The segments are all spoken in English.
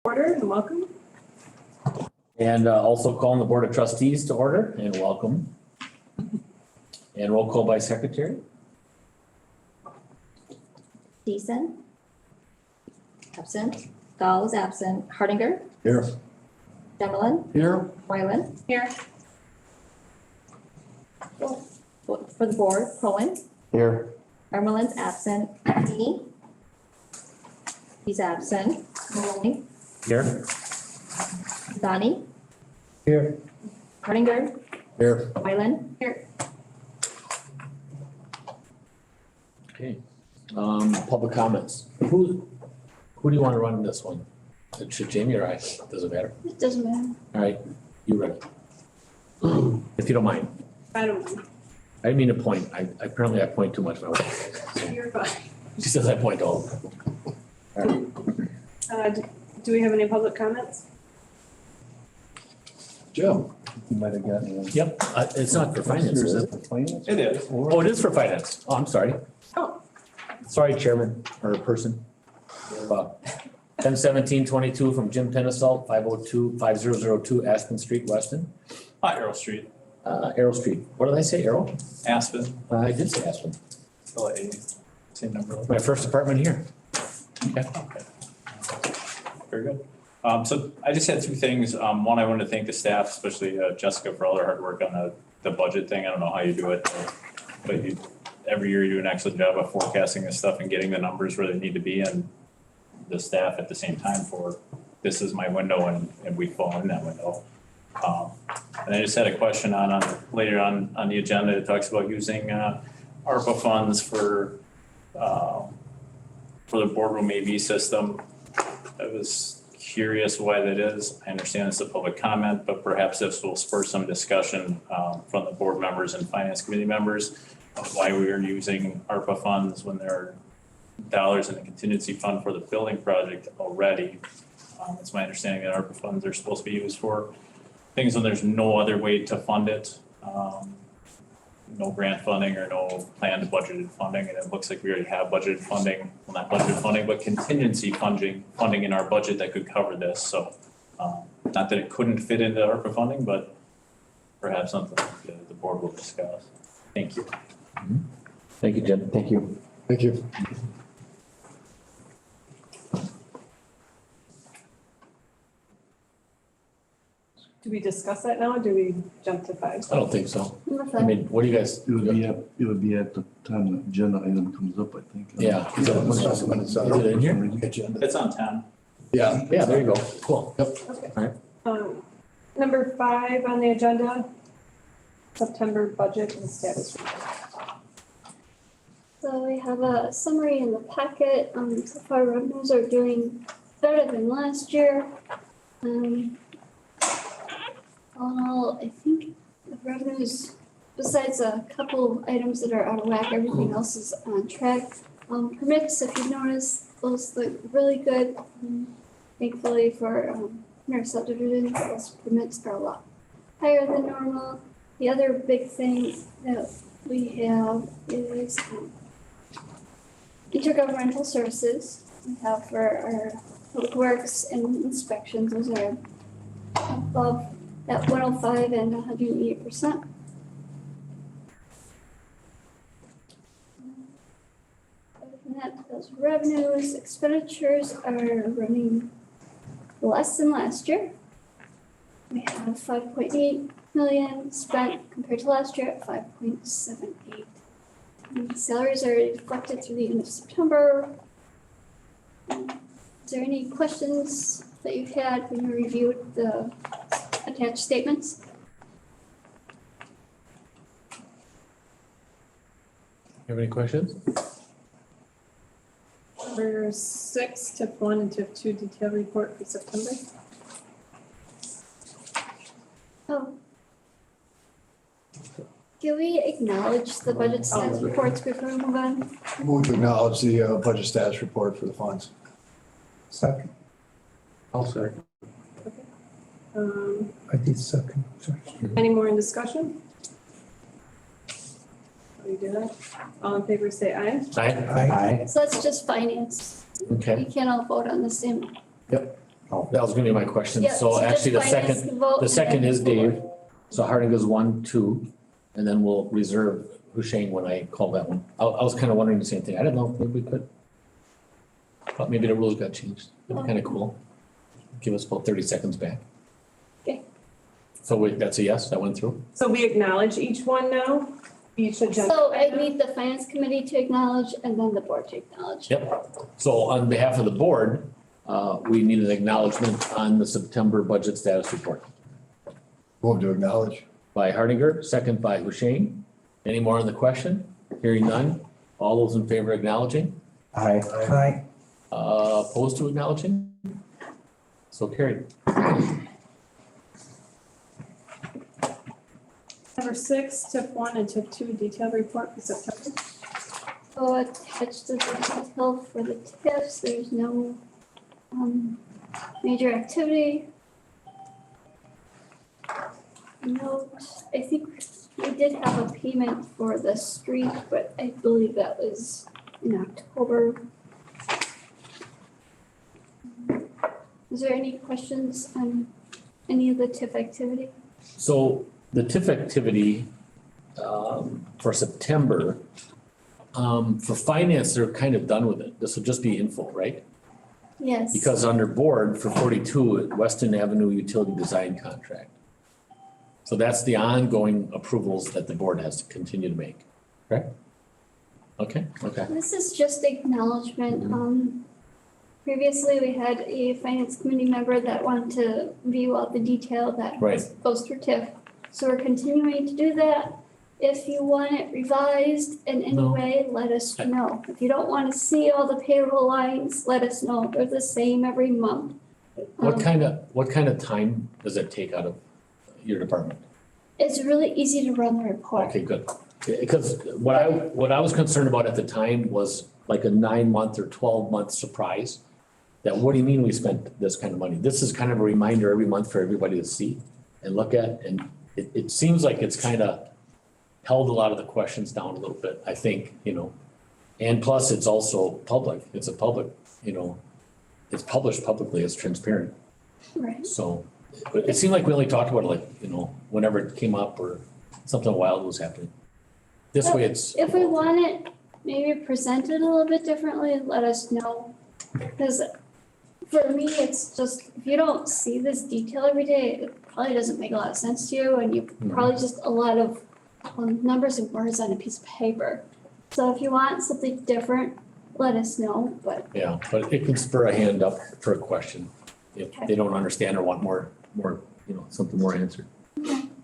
Order and welcome. And also calling the Board of Trustees to order and welcome. And roll call by secretary. Deason. Absent. Gall is absent. Hardinger. Here. Demmelin. Here. Wyland. Here. For the board, Cohen. Here. Ermelin's absent. Feeny. He's absent. Maloney. Here. Donnie. Here. Hardinger. Here. Wyland. Here. Okay. Public comments. Who do you want to run this one? Should Jamie or I? Doesn't matter. It doesn't matter. All right, you ready? If you don't mind. I don't know. I didn't mean to point. Apparently I point too much. My wife. You're fine. She says I point all. All right. Do we have any public comments? Joe. You might have gotten one. Yep, it's not for finance, is it? It is. Oh, it is for finance. Oh, I'm sorry. Oh. Sorry, Chairman or person. 101722 from Jim Tennisalt, 5002 Aspen Street, Weston. Arrow Street, Arrow Street. What did I say, Arrow? Aspen, I did say Aspen. still at 80, same number. My first apartment here. Okay. Very good. So I just had two things. One, I wanted to thank the staff, especially Jessica, for all their hard work on the budget thing. I don't know how you do it, but every year you do an excellent job of forecasting this stuff and getting the numbers where they need to be, and the staff at the same time for, this is my window and we fall in that window. And I just had a question later on the agenda. It talks about using ARPA funds for the boardroom AV system. I was curious why that is. I understand it's a public comment, but perhaps this will spur some discussion from the board members and finance committee members of why we are using ARPA funds when there are dollars in the contingency fund for the building project already. It's my understanding that ARPA funds are supposed to be used for things when there's no other way to fund it. No grant funding or no planned budgeted funding, and it looks like we already have budgeted funding, well, not budgeted funding, but contingency funding in our budget that could cover this. So not that it couldn't fit into ARPA funding, but perhaps something the board will discuss. Thank you. Thank you, Jim. Thank you. Thank you. Do we discuss that now or do we jump to 5? I don't think so. Number I five. mean, what do you guys? It would be at the time the agenda item comes up, I think. Yeah. Is it in here? It's on 10. Yeah. Yeah, there you go. Cool. Yep. Okay. Number 5 on the agenda, September budget and status report. So we have a summary in the packet. So far revenues are doing better than last year. All in all, I think the revenues, besides a couple items that are out of whack, everything else is on track. Permits, if you notice, those look really good. Thankfully for our subdivision, those permits are a lot higher than normal. The other big thing that we have is intergovernmental services. We have for our public works and inspections, those are above at 105 and 108%. Other than that, those revenues, expenditures are running less than last year. We have 5.8 million spent compared to last year at 5.78. Salaries are reflected through the end of September. Is there any questions that you've had when you reviewed the attached statements? You have any questions? Number 6, tip 1 and tip 2 detail report for September. Oh. Can we acknowledge the budget status reports before we move on? Move to acknowledge the budget status report for the funds. Second. I'll second. I did second. Any more in discussion? We do that. All in favor, say aye. Aye. So that's just finance. Okay. We can't all vote on the same. That was gonna be my question. Yeah, So just actually, the finance second, can vote the and second then is the board. Dave. So Harding goes 1, 2, and then we'll reserve Husheng when I call that one. I was kind of wondering the same thing. I didn't know if we could. But maybe the rules got changed. It'd be kind of cool. Give us about 30 seconds back. Okay. So wait, that's a yes, that went through? So we acknowledge each one now, each agenda. So I item? need the finance committee to acknowledge and then the board to acknowledge. Yep. So on behalf of the board, we need an acknowledgement on the September budget status report Move to acknowledge. by Hardinger, second by Husheng. Any more on the question? Hearing none. All those in favor acknowledging? Aye. Aye. Opposed to acknowledging? So carried. Number 6, TIP 1 and TIP 2 detailed report for September. So attached to the detail for the tips, there's no major activity. Note, I think we did have a payment for the street, but I believe that was in October. Is there any questions on any of the TIF activity? So the TIF activity for September, for finance, they're kind of done with it. This will just be info, right? Yes. Because under board for 42, Weston Avenue Utility Design Contract. So that's the ongoing approvals that the board has to continue to make, correct? Okay. This is just acknowledgement. Previously, we had a finance committee member that wanted to view all the detail that Right. goes through TIF. So we're continuing to do that. If you want it revised in any No. way, let us know. If you don't want to see all the payroll lines, let us know. They're the same every month. What kind of time does it take out of your department? It's really easy to run the report. Okay, good. Because what I was concerned about at the time was like a 9-month or 12-month surprise. That what do you mean we spent this kind of money? This is kind of a reminder every month for everybody to see and look at, and it seems like it's kind of held a lot of the questions down a little bit, I think, And plus, it's also public. It's a public, it's published publicly, it's transparent. Right. So it seemed like we only talked about it like, whenever it came up or something wild was happening. This way it's. If we want it maybe presented a little bit differently, let us know. Because for me, it's just, if you don't see this detail every day, it probably doesn't make a lot of sense to you, and you probably just a lot of numbers and words on a piece of paper. So if you want something different, let us know, but Yeah, but it can spur a hand up for a question if Okay. they don't understand or want more, something more answered.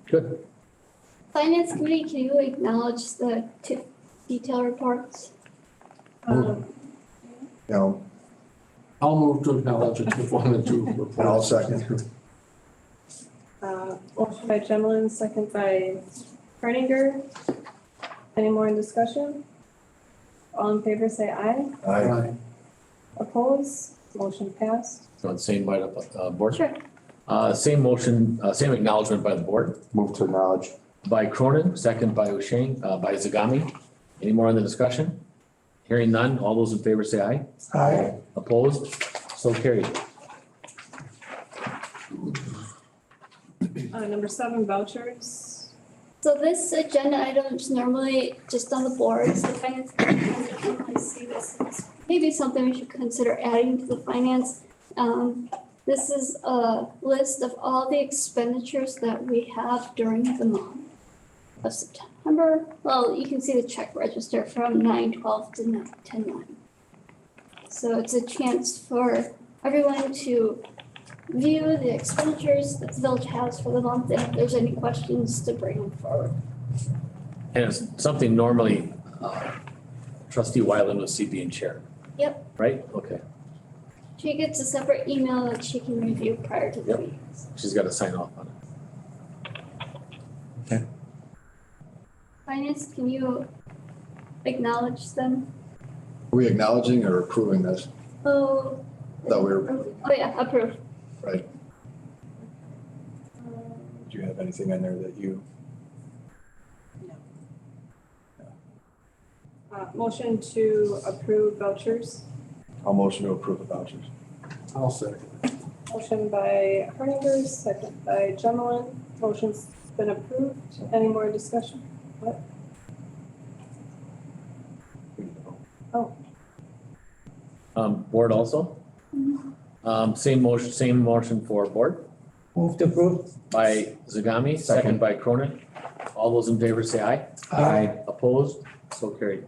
Good. finance committee, can you acknowledge the TIF detail reports? I'll move to acknowledge it if one and two reports. And I'll second. Motion by Gemlin, second by Hardinger. Any more in discussion? All in favor say aye. Aye. Opposed? Motion passed. So the same by the board? Sure. Same motion, same acknowledgement by the board, Move to acknowledge. by Cronin, second by Husheng, by Zagami. Any more on the discussion? Hearing none, all those in favor say aye. Aye. Opposed? So carried. Number 7, vouchers. So this agenda item is normally just on the boards, the finance committee doesn't normally see this. It's maybe something we should consider adding to the finance. This is a list of all the expenditures that we have during the month of September. Well, you can see the check register from 9/12 to 10/9. So it's a chance for everyone to view the expenditures that the village has for the month, and if there's any questions, to bring them forward. And it's something normally trustee Wyland would see being shared. Yep. Right? Okay. She gets a separate email that she can review prior to the Yep. meetings. She's got to sign off on it. Finance, can you acknowledge them? Are we acknowledging or approving this? Oh. Thought we were, Oh, yeah, approve. right. Do you have anything in there that you? Motion to approve vouchers. I'll motion to approve the vouchers. I'll second. Motion by Harninger, second by Gemlin. Motion's been approved. Any more discussion? What? Board also? Same motion for board Move to approve. by Zagami, second by Cronin. All those in favor say aye. Aye. Opposed? So carried.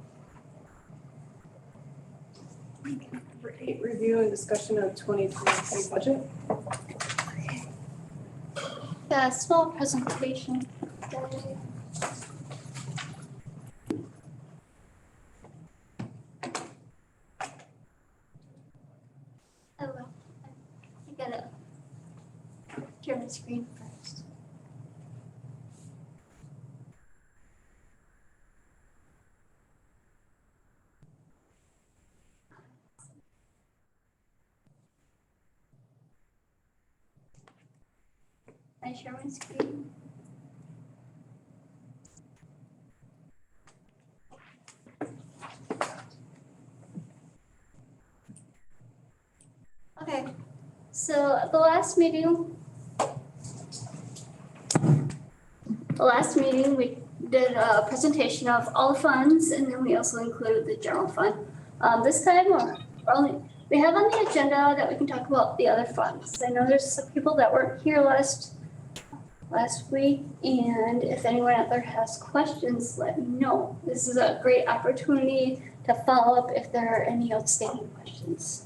Number 8, review and discussion of 2023 budget. Yeah, small presentation. Oh, well, I gotta turn the screen first. Can I share my screen? Okay, so at the last meeting, we did a presentation of all the funds, and then we also included the general fund. This time, we have on the agenda that we can talk about the other funds. I know there's some people that weren't here last week, and if anyone out there has questions, let me know. This is a great opportunity to follow up if there are any outstanding questions.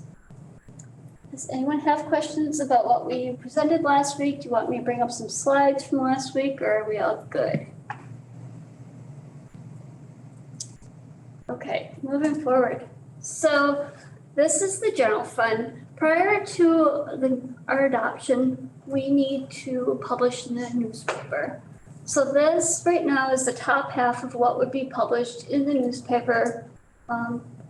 Does anyone have questions about what we presented last week? Do you want me to bring up some slides from last week, or are we all good? Okay, moving forward. So this is the general fund. Prior to our adoption, we need to publish in the newspaper. So this right now is the top half of what would be published in the newspaper.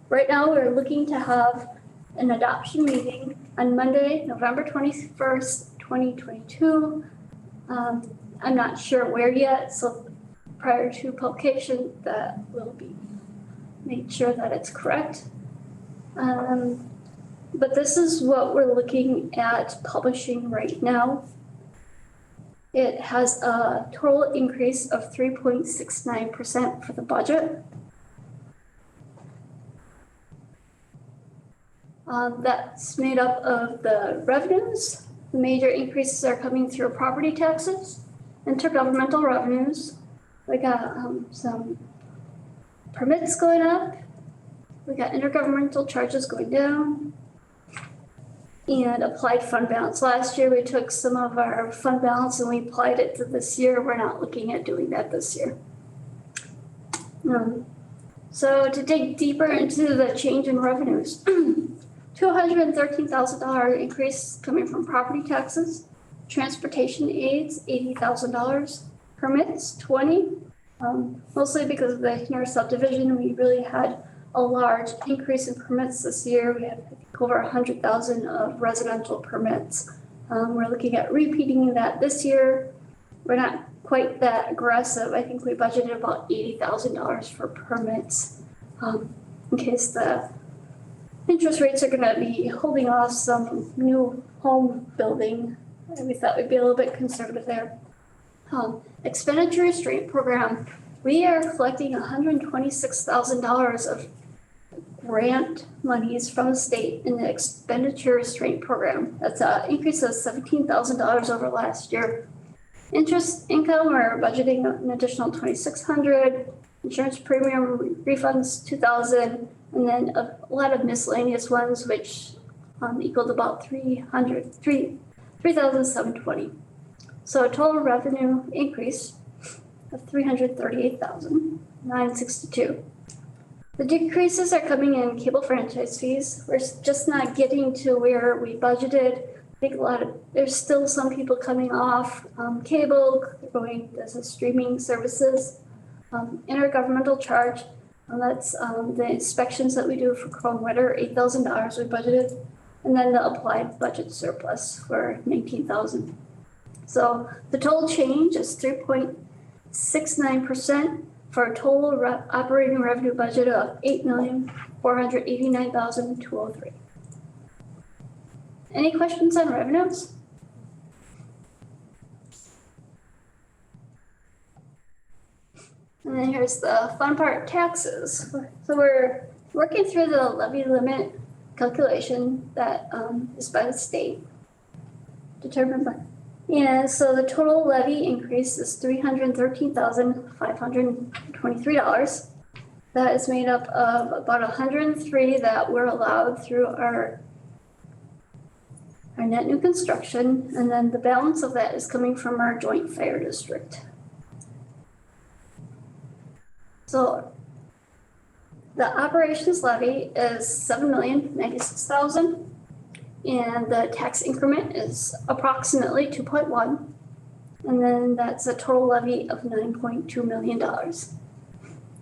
Right now, we're looking to have an adoption meeting on Monday, November 21st, 2022. I'm not sure where yet, so prior to publication, that will be made sure that it's correct. But this is what we're looking at publishing right now. It has a total increase of 3.69% for the budget. That's made up of the revenues. The major increases are coming through property taxes, intergovernmental revenues. We got some permits going up. We got intergovernmental charges going down. And applied fund balance. Last year, we took some of our fund balance and we applied it to this year. We're not looking at doing that this year. So to dig deeper into the change in revenues, $213,000 increase coming from property taxes, transportation aids, $80,000, permits, 20, mostly because of the Hinner subdivision. We really had a large increase in permits this year. We had, I think, over 100,000 of residential permits. We're looking at repeating that this year. We're not quite that aggressive. I think we budgeted about $80,000 for permits in case the interest rates are going to be holding off some new home building. We thought we'd be a little bit conservative there. Expenditure restraint program. We are collecting $126,000 of grant monies from the state in the expenditure restraint program. That's an increase of $17,000 over last year. Interest income, we're budgeting an additional $2,600. Insurance premium refunds, $2,000, and then a lot of miscellaneous ones, which equaled about $3,720. So a total revenue increase of $338,962. The decreases are coming in cable franchise fees. We're just not getting to where we budgeted. I think there's still some people coming off cable, going to streaming services. Intergovernmental charge, that's the inspections that we do for Chrome Weather, $8,000 we budgeted. And then the applied budget surplus for $19,000. So the total change is 3.69%. for a total operating revenue budget of $8,489,203. Any questions on revenues? And then here's the fun part, taxes. So we're working through the levy limit calculation that is by the state, determined by. And so the total levy increase is $313,523. That is made up of about 103 that were allowed through our net new construction, and then the balance of that is coming from our joint fire district. So the operations levy is $7,096,000, and the tax increment is approximately 2.1, and then that's a total levy of $9.2 million.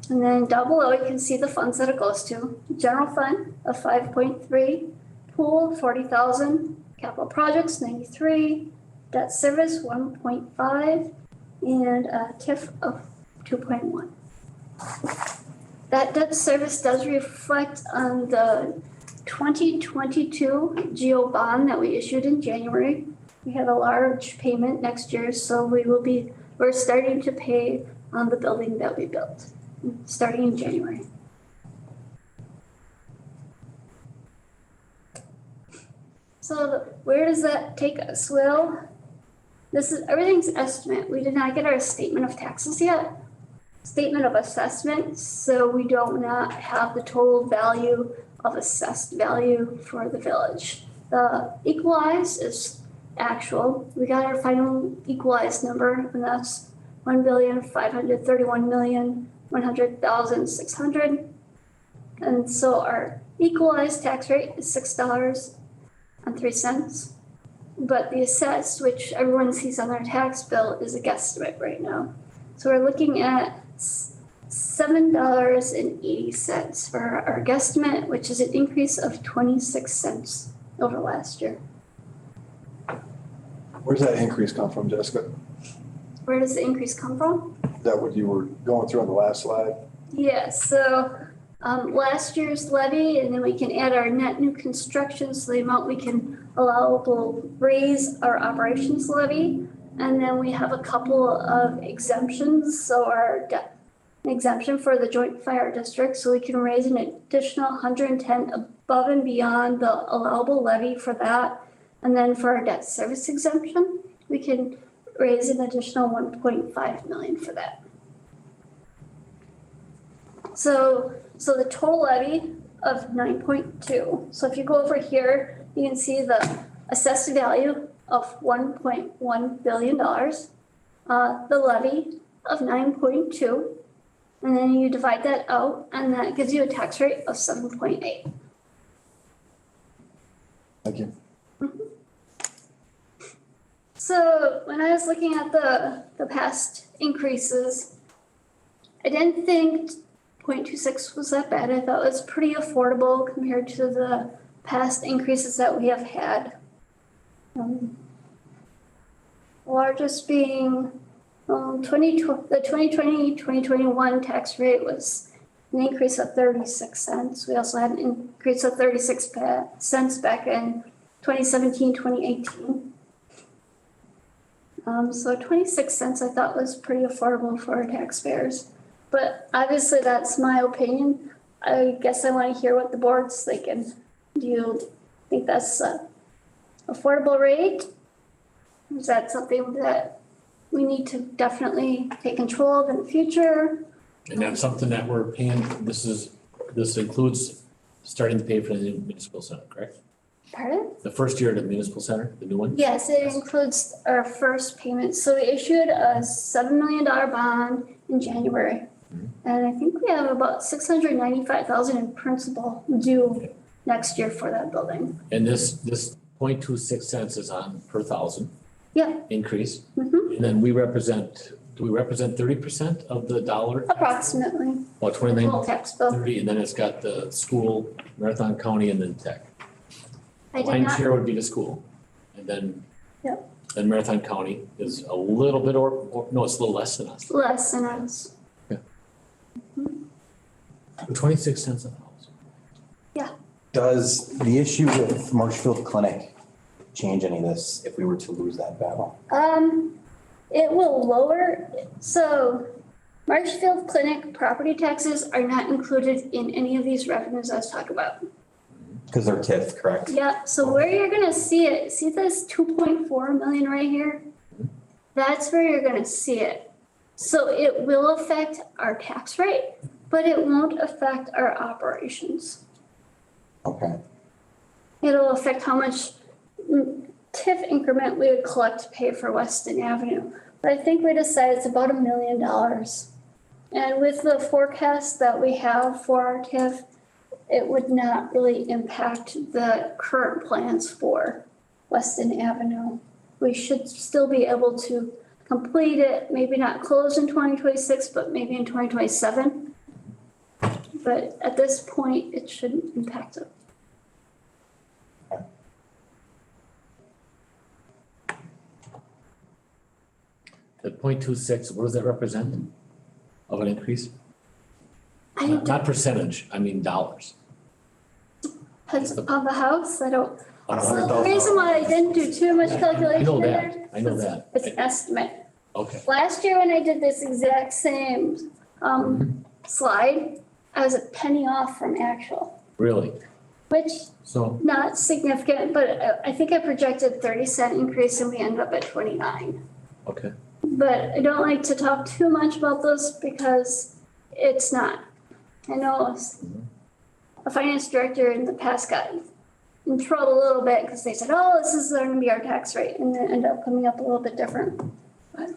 And then down below, you can see the funds that it goes to. General fund of 5.3, pool 40,000, capital projects 93, debt service 1.5, and a TIF of 2.1. That debt service does reflect on the 2022 GO bond that we issued in January. We have a large payment next year, so we're starting to pay on the building that we built, starting in January. So where does that take us? Well, everything's estimate. We did not get our statement of taxes yet. Statement of assessment, so we do not have the total value of assessed value for the village. The equalized is actual. We got our final equalized number, and that's $1,531,100,600. And so our equalized tax rate is $6.03. But the assessed, which everyone sees on their tax bill, is a guesstimate right now. So we're looking at $7.80 for our guesstimate, which is an increase of 26 cents over last year. Where's that increase come from, Jessica? Where does the increase come from? Is that what you were going through on the last slide? Yeah, so last year's levy, and then we can add our net new construction, so the amount we can allow will raise our operations levy. And then we have a couple of exemptions, so our exemption for the joint fire district, so we can raise an additional 110 above and beyond the allowable levy for that. And then for our debt service exemption, we can raise an additional 1.5 million for that. So the total levy of 9.2. So if you go over here, you can see the assessed value of $1.1 billion, the levy of 9.2, and then you divide that out, and that gives you a tax rate of 7.8. Thank you. So when I was looking at the past increases, I didn't think 0.26 was that bad. I thought it was pretty affordable compared to the past increases that we have had. Largest being the 2020-2021 tax rate was an increase of 36 cents. We also had an increase of 36 cents back in 2017-2018. So 26 cents I thought was pretty affordable for our taxpayers. But obviously that's my opinion. I guess I want to hear what the board's thinking. Do you think that's an affordable rate? Is that something that we need to definitely take control of in the future? And that's something that we're paying, this includes starting to pay for the municipal center, correct? Pardon? The first year of the municipal center, the new one? Yes, it includes our first payment. So we issued a $7 million bond in January. And I think we have about $695,000 in principal due next year for that building. And this 0.26 cents is on per thousand. Yeah. Increase. Mm-hmm. And then do we represent 30% of the dollar? Approximately. About Full 29, tax bill. 30, and then it's got the school, Marathon County, and then tech. I did Lion's not, share would be the school, and then. Yep. Then Marathon County is a little bit or no, it's a little less than us. less than us. 26 cents a thousand. Does the issue with Marshfield Clinic change any of this if we were to lose that battle? It will lower, so Marshfield Clinic property taxes are not included in any of these revenues I was talking about. Because they're TIF, correct? Yeah, so where you're gonna see it, see this 2.4 million right here? That's where you're gonna see it. So it will affect our tax rate, but it won't affect our operations. Okay, It'll affect how much TIF increment we would collect to pay for Weston Avenue. But I think we decided it's about $1 million. And with the forecast that we have for our TIF, it would not really impact the current plans for Weston Avenue. We should still be able to complete it, maybe not close in 2026, but maybe in 2027. But at this point, it shouldn't impact it. The 0.26, what does that represent of an increase? I don't, Not percentage, I mean dollars. depends on the house, I don't. On a So the 100,000. reason why I didn't do too much calculation in there. I know that. It's an estimate. Okay, Last year when I did this exact same, slide, I was a penny off from actual, really? which So, not significant, but I think I projected 30-cent increase and we ended up at 29. okay, But I don't like to talk too much about this because it's not. I know a finance director in the past got in trouble a little bit because they said, oh, this is going to be our tax rate, and it ended up coming up a little bit different. But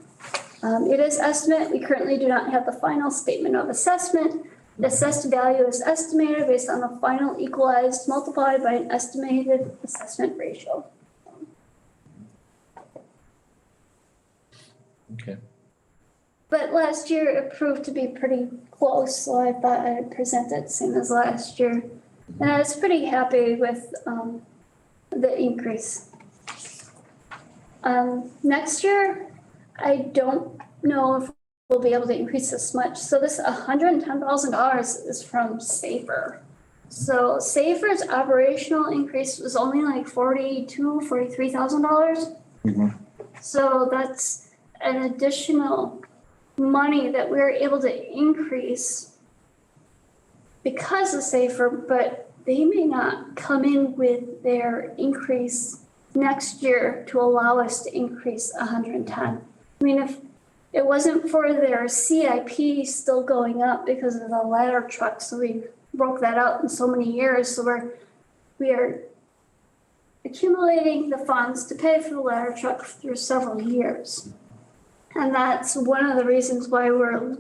it is estimate. We currently do not have the final statement of assessment. The assessed value is estimated based on the final equalized multiplied by an estimated assessment ratio. okay. But last year it proved to be pretty close, so I thought I'd present it same as last year. And I was pretty happy with the increase. Next year, I don't know if we'll be able to increase this much. So this $110,000 is from Safer. So Safer's operational increase was only like $43,000. Mhm. So that's an additional money that we're able to increase because of Safer, but they may not come in with their increase next year to allow us to increase 110. I mean, if it wasn't for their CIP still going up because of the ladder truck, so we broke that out in so many years, so we are accumulating the funds to pay for the ladder truck through several years. And that's one of the reasons why we're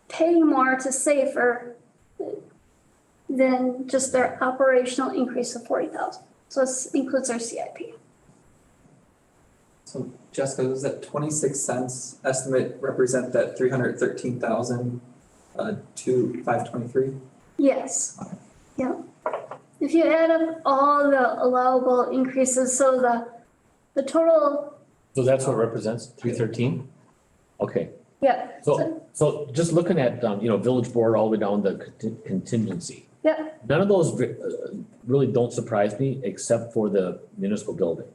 paying more to Safer than just their operational increase of 40,000. So this includes our CIP. So Jessica, does that 26 cents estimate represent that 313,000 to 523? Yes, yeah. If you add up all the allowable increases, so the total, So that's what it represents, 313? Okay, yeah, so just looking at, village board all the way down the contingency. yeah, None of those really don't surprise me, except for the municipal building.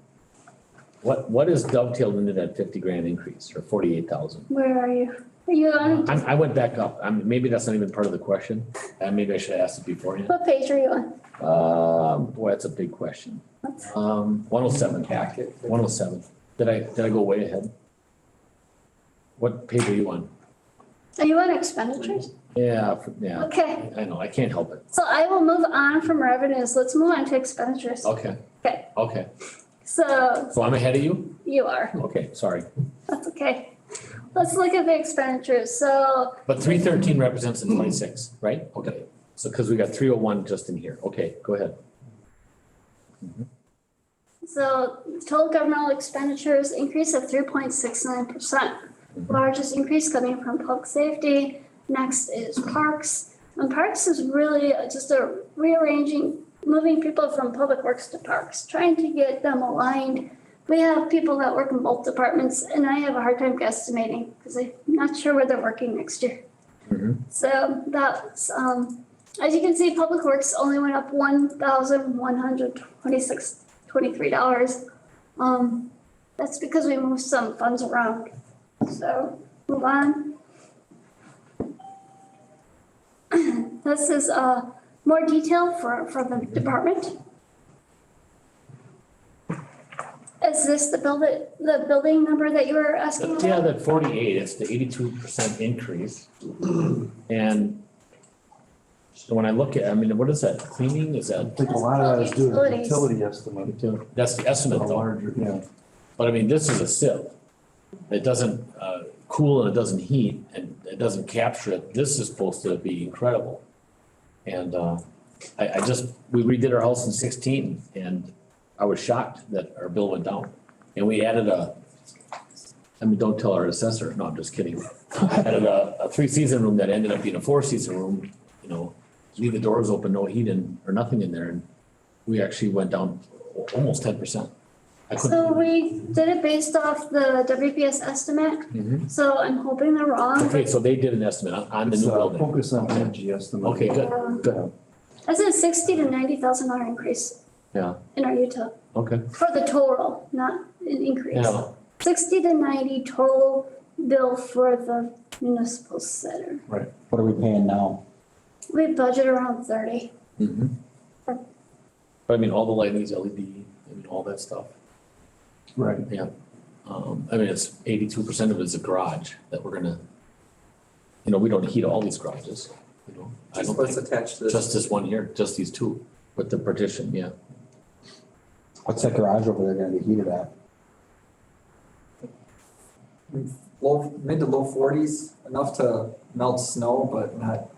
What is dovetailed into that 50 grand increase or 48,000? where are you? Are you on, I went back up. Maybe that's not even part of the question. Maybe I should have asked it beforehand. what page are you on? Boy, that's a big question. 107. Packet. 107. Did I go way ahead? What page are you on? Are you on expenditures? Yeah, Okay, I know, I can't help it. so I will move on from revenues. Let's move on to expenditures. Okay. Okay. Okay, So so I'm ahead of you? you are, Okay, sorry. that's okay. Let's look at the expenditures. So But 313 represents the 26, right? Okay, so because we got 301 just in here. Okay, go ahead. So total governmental expenditures increase of 3.69%. Largest increase coming from public safety. Next is parks. And parks is really just a rearranging, moving people from public works to parks, trying to get them aligned. We have people that work in both departments and I have a hard time guesstimating because I'm not sure where they're working next year. Mhm. So that's, as you can see, public works only went up $1,126 $23. That's because we moved some funds around. So move on. This is more detail for the department. Is this the building number that you were asking about? Yeah, that 48, it's the 82% increase. And so when I look at, I mean, what is that, cleaning, is I that, think a lot of that is due to the Utilities. utility estimate. that's the A estimate though. larger, yeah. But I mean, this is a SIP. It doesn't cool and it doesn't heat and it doesn't capture it. This is supposed to be incredible. And we redid our house in 16 and I was shocked that our bill went down. And we added don't tell our assessor, no, I'm just kidding. Added a 3-season room that ended up being a 4-season room, you know, leave the doors open, no heat or nothing in there. And we actually went down almost 10%. So we did it based off the WPS estimate, Mhm. so I'm hoping they're wrong. Okay, so they did an estimate on the It's new building. focus on energy estimate. Okay, good, good, That's a $60,000 to $90,000 increase yeah, in our utility, okay, for the total, not an increase. yeah, 60 to 90 total bill for the municipal center. What are we paying now? We budget around 30. mhm. But I mean, all the lighting's LED, I mean, all that stuff, Right. yeah. I mean, it's 82% of it is a garage that we're gonna, you know, we don't heat all these garages, you know. I Just don't what's think, attached to this. just this one here, just these two, with the partition, yeah. What's that garage over there gonna be heated at? Mid to low 40s, enough to melt snow, but not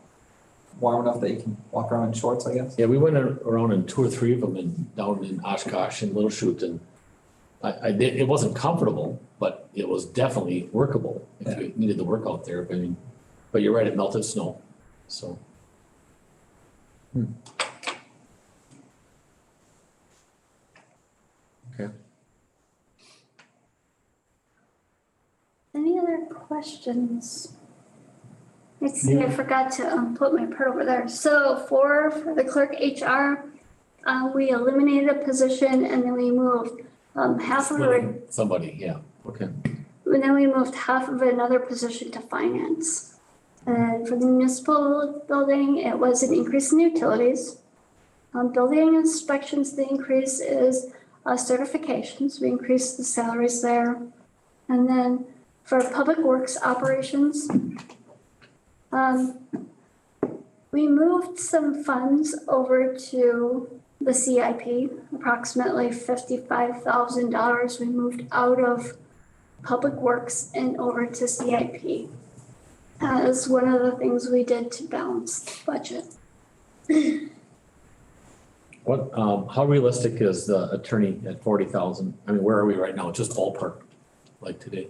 warm enough that you can walk around in shorts, I guess. Yeah, we went around in 2 or 3 of them down in Oshkosh and Little Chute and it wasn't comfortable, but it was definitely workable if you needed to work out there. But I mean, but you're right, it melted snow, so. Okay. Any other questions? Let's see, I forgot to put my part over there. So for the clerk HR, we eliminated a position and then we moved half of it, Somebody, yeah, okay. and then we moved half of another position to finance. And for the municipal building, it was an increase in utilities. Building inspections, the increase is certifications. We increased the salaries there. And then for public works operations, we moved some funds over to the CIP, approximately $55,000 we moved out of public works and over to CIP. That is one of the things we did to balance the budget. What, how realistic is the attorney at 40,000? I mean, where are we right now? Just ballpark, like today?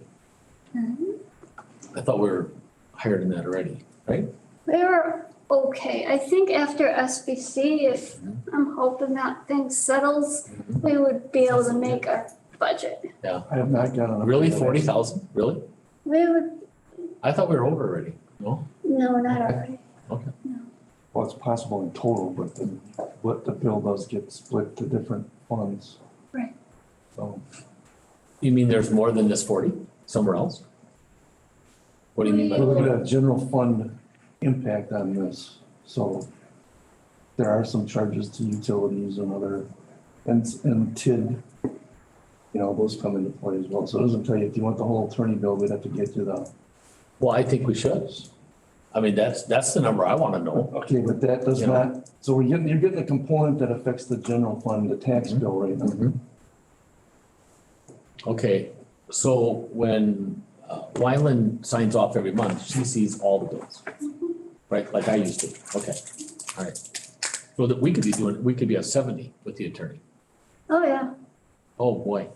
I thought we were higher than that already, right? We were okay. I think after SBC, if I'm hoping that thing settles, we would be able to make our budget. Yeah, I have not gotten. really, 40,000, really? We would, I thought we were over already, no? no, not already. Okay. Well, it's possible in total, but then what the bill does get split to different funds. Right. So, You mean there's more than this 40 somewhere else? What do you mean by we're looking that? at general fund impact on this, so there are some charges to utilities and other, and TID, you know, those come into play as well. So it doesn't tell you, if you want the whole attorney bill, we'd have to get to the, Well, I think we should. I mean, that's the number I wanna know. okay, but that does You know. not, so you're getting a component that affects the general fund, the tax bill right now. Okay, so when Wyland signs off every month, she sees all the bills, right? Like I used to, okay, all right. So that we could be at 70 with the attorney. Oh, yeah. Oh, boy.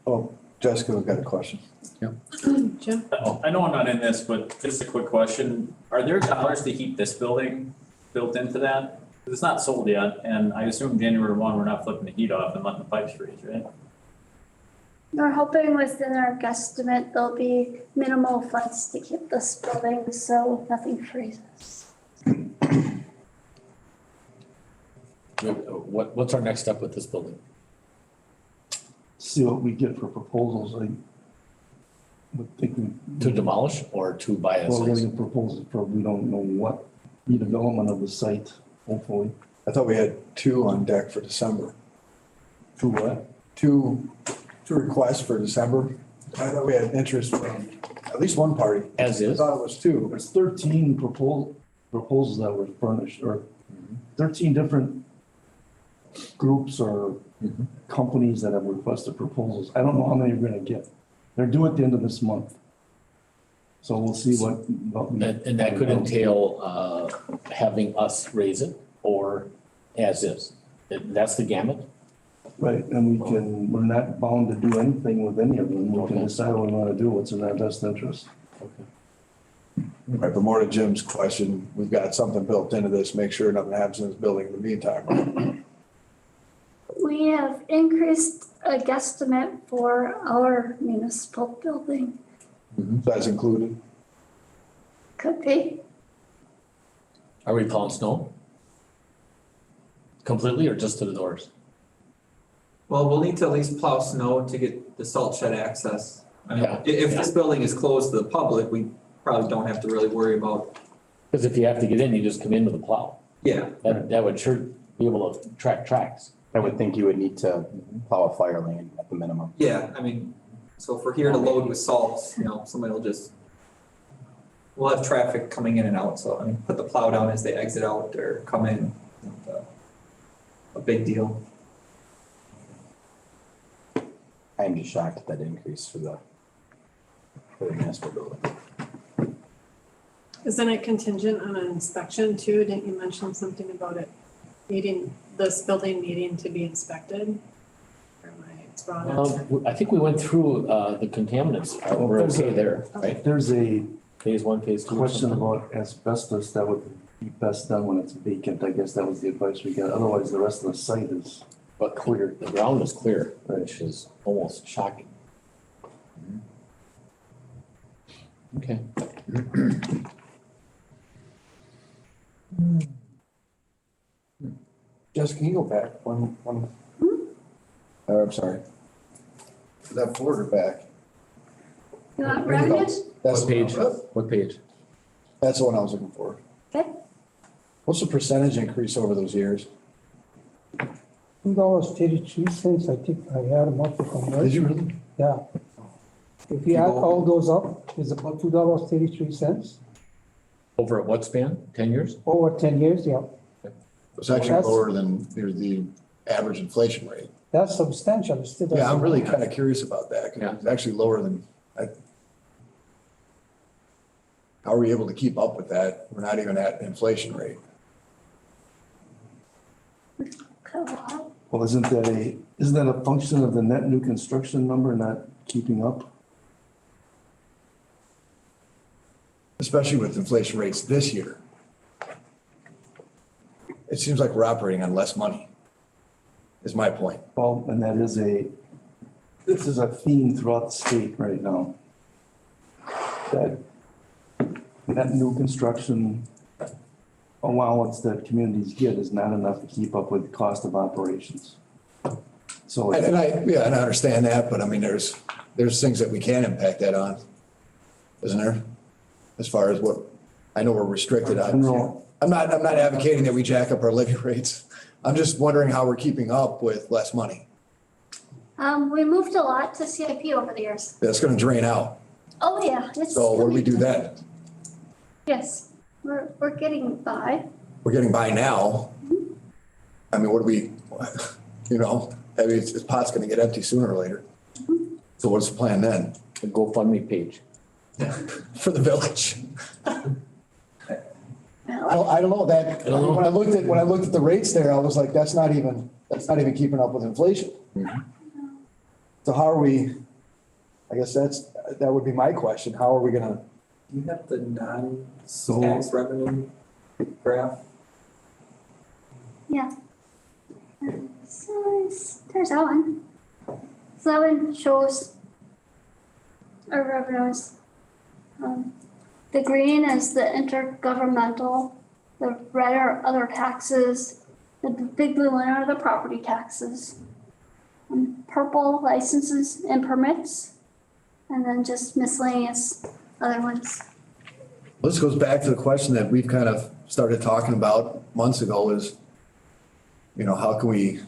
Oh, Jessica, we've got a question. Jim? I know I'm not in this, but just a quick question. Are there dollars to heat this building built into that? 'Cause it's not sold yet, and I assume January 1, we're not flipping the heat off and letting the pipes freeze, right? We're hoping within our guesstimate, there'll be minimal funds to keep this building so nothing freezes. What's our next step with this building? See what we get for proposals. I would think To demolish or to buy a Well, we're site? getting proposals for, we don't know what redevelopment of the site, hopefully. I thought we had two on deck for December. To what? Two requests for December. I thought we had interest from at least one party. As I is? thought it was two. There's 13 proposals that were furnished, or 13 different groups or Mhm. companies that have requested proposals. I don't know how many we're gonna get. They're due at the end of this month. So we'll see what we. And that could entail, having us raise it or as is. That's the gamut? Right, and we're not bound to do anything with any of them. We can Okay. decide what we wanna do, what's in our best interest. Right, but more to Jim's question, we've got something built into this, make sure nothing happens in this building in the meantime. We have increased a guesstimate for our municipal building. That's included. Could be. Are we plowing snow? Completely or just to the doors? Well, we'll need to at least plow snow to get the salt shed access. I mean, Yeah. if this building is closed to the public, we probably don't have to really worry about, Because if you have to get in, you just come in with a plow. yeah. That would sure be able to track tracks. I would think you would need to plow a fire lane at the minimum. Yeah, I mean, so if we're here to load with salt, somebody will just, we'll have traffic coming in and out, so I mean, put the plow down as they exit out or come in. A big deal. I am just shocked at that increase for the municipal building. Isn't it contingent on an inspection too? Didn't you mention something about it this building needing to be inspected? Or am I wrong on that? I think we went through, the contaminants. We're okay there, right? There's a Phase 1, phase 2. or question something? about asbestos that would be best done when it's vacant. I guess that was the advice we got. Otherwise, the rest of the site is But clear, the ground is clear, which is almost shocking. Okay. Jessica, can you go back one? I'm sorry. That forward or back? You want revenues? That's What page? What page? That's the one I was looking for. Okay. What's the percentage increase over those years? $2.33, I think I had them up to convert. Did you really? Yeah. If you add all those up, it's about $2.33 Over at what span? 10 years? over 10 years, yeah. It's actually That's- lower than the average inflation rate. That's substantial, it's still. Yeah, I'm really kind of curious about that, 'cause Yeah. it's actually lower than, how are we able to keep up with that? We're not even at inflation rate. Well, isn't that a function of the net new construction number not keeping up? Especially with inflation rates this year. It seems like we're operating on less money, is my point. Well, and this is a theme throughout the state right now. That net new construction allowance that communities get is not enough to keep up with the cost of operations. So And I understand that, but I mean, there's things that we can impact that on, isn't there? As far as what, I know we're restricted on. General- I'm not advocating that we jack up our living rates. I'm just wondering how we're keeping up with less money. We moved a lot to CIP over the years. That's gonna drain out. Oh, yeah. It's So what do we do coming. then? Yes, we're getting by. We're getting by now. I mean, what do we, I mean, this pot's gonna get empty sooner or later. So what's the plan then The GoFundMe page. for the village? Well, I don't know that, I don't know. when I looked at the rates there, I was like, that's not even keeping up with inflation. So how are we, I guess that would be my question. How are we gonna, Do you have the non-tax revenue graph? yeah. So there's that one. So that one shows our revenues. The green is the intergovernmental, the red are other taxes, The big blue one are the property taxes. Purple licenses and permits, and then just miscellaneous other ones. This goes back to the question that we've kind of started talking about months ago is, how can we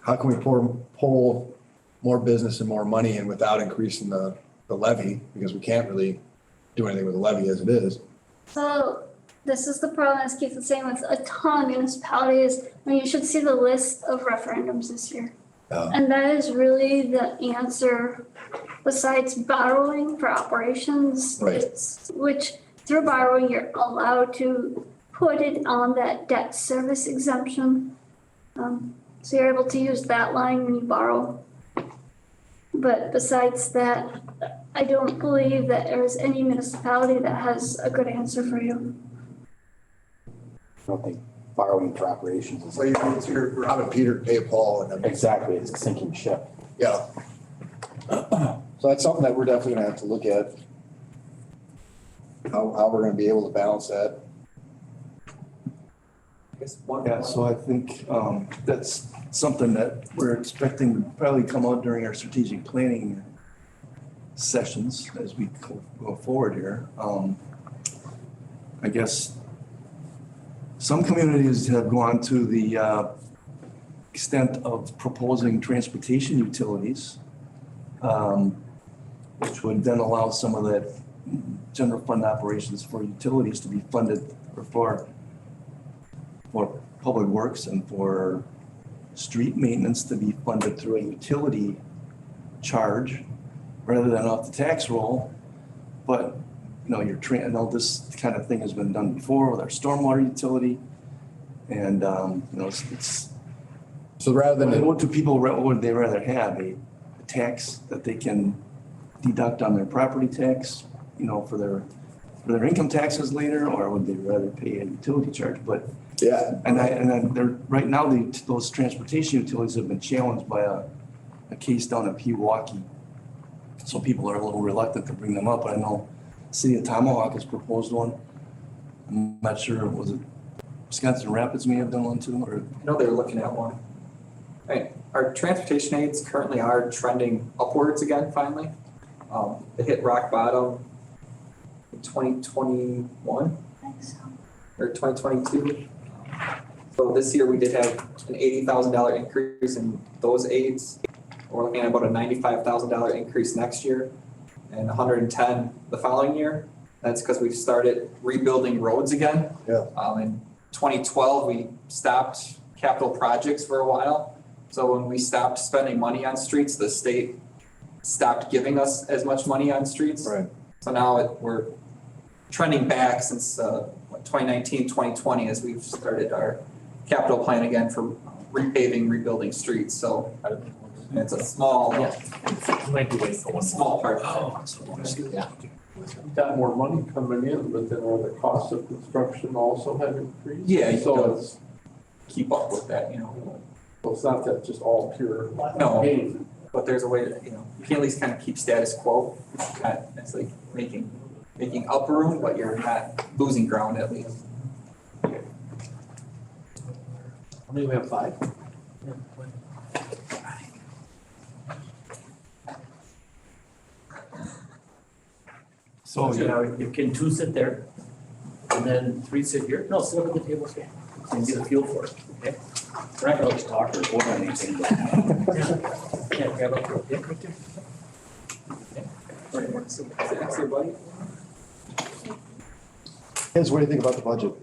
pull more business and more money in without increasing the levy? Because we can't really do anything with the levy as it is. So this is the problem, as Keith was saying, with a ton of municipalities, and you should see the list of referendums this year. And that is really the answer, besides borrowing for operations. Right. Which through borrowing, you're allowed to put it on that debt service exemption. So you're able to use that line when you borrow. But besides that, I don't believe that there's any municipality that has a good answer for you. I don't think borrowing for operations is. So you're robbing Peter to pay Paul and then. Exactly, it's a sinking ship. Yeah. So that's something that we're definitely gonna have to look at. How we're gonna be able to balance that. I guess one. Yeah, so I think that's something that we're expecting to probably come out during our strategic planning sessions as we go forward here. I guess some communities have gone to the extent of proposing transportation utilities, which would then allow some of that general fund operations for utilities to be funded or for public works and for street maintenance to be funded through a utility charge rather than off the tax roll. But, I know this kind of thing has been done before with our stormwater utility. And, it's. So rather than. What would they rather have? A tax that they can deduct on their property tax, for their income taxes later, or would they rather pay a utility charge? But Yeah. and they're right now those transportation utilities have been challenged by a case down at Pewaukee. So people are a little reluctant to bring them up. I know City of Tomahawk has proposed one. I'm not sure, was it Wisconsin Rapids may have done one too, or? I know they're looking at one. Right, our transportation aids currently are trending upwards again, finally. They hit rock bottom in 2021 or 2022. So this year we did have an $80,000 increase in those aids. We're looking at about a $95,000 increase next year and 110 the following year. That's because we've started rebuilding roads again. Yeah. In 2012, we stopped capital projects for a while. So when we stopped spending money on streets, the state stopped giving us as much money on streets. Right. So now we're trending back since 2019, 2020 as we've started our capital plan again for repaving, rebuilding streets. So it's a small, Might be waiting for one. small part. Yeah. Got more money coming in, but then all the costs of construction also have increased. Yeah, you So gotta it's, keep up with that, well, it's not that just all pure No. pain. But there's a way to, you can at least kind of keep status quo. Not necessarily making up room, but you're not losing ground at least. How many we have? 5? So, You can 2 sit there and then 3 sit here. No, sit up at the table here and get a feel for it, okay? We're not gonna just talk or vote on anything. Yeah, grab up your pick right there. Okay. Sit next to your buddy. Kids, what do you think about the budget?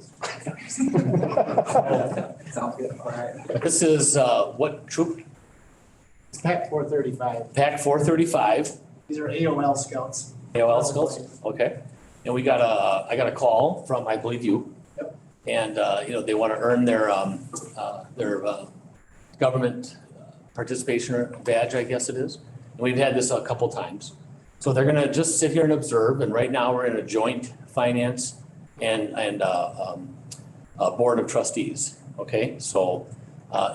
Sounds good, all right. This is, what troop? It's Pack 435. Pack 435, These are AOL scouts. AOL skills, okay. And I got a call from, I believe you. Yep. And, they want to earn their government participation badge, I guess it is. And we've had this a couple times. So they're gonna just sit here and observe, and right now we're in a joint finance and a board of trustees, okay? So,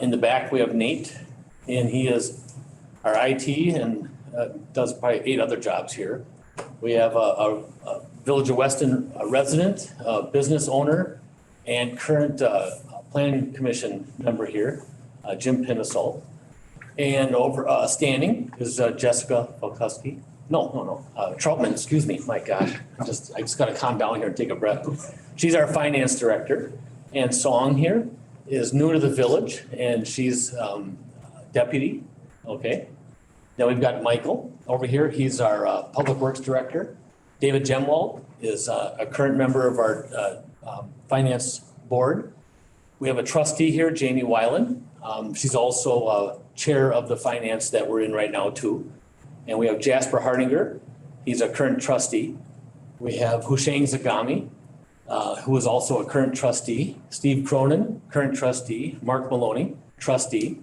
in the back, we have Nate, and he is our IT and does probably 8 other jobs here. We have a Village of Weston resident, business owner, and current planning commission member here, Jim Pinasol. And over, standing is Jessica Volkowski. No, Troutman, excuse me, my gosh, I just gotta calm down here and take a breath. She's our finance director. And Song here is new to the village and she's deputy, okay? Then we've got Michael over here, he's our public works director. David Gemwald is a current member of our finance board. We have a trustee here, Jamie Weiland. She's also chair of the finance that we're in right now too. And we have Jasper Hardinger, he's a current trustee. We have Husheng Zagami, who is also a current trustee. Steve Cronin, current trustee. Mark Maloney, trustee.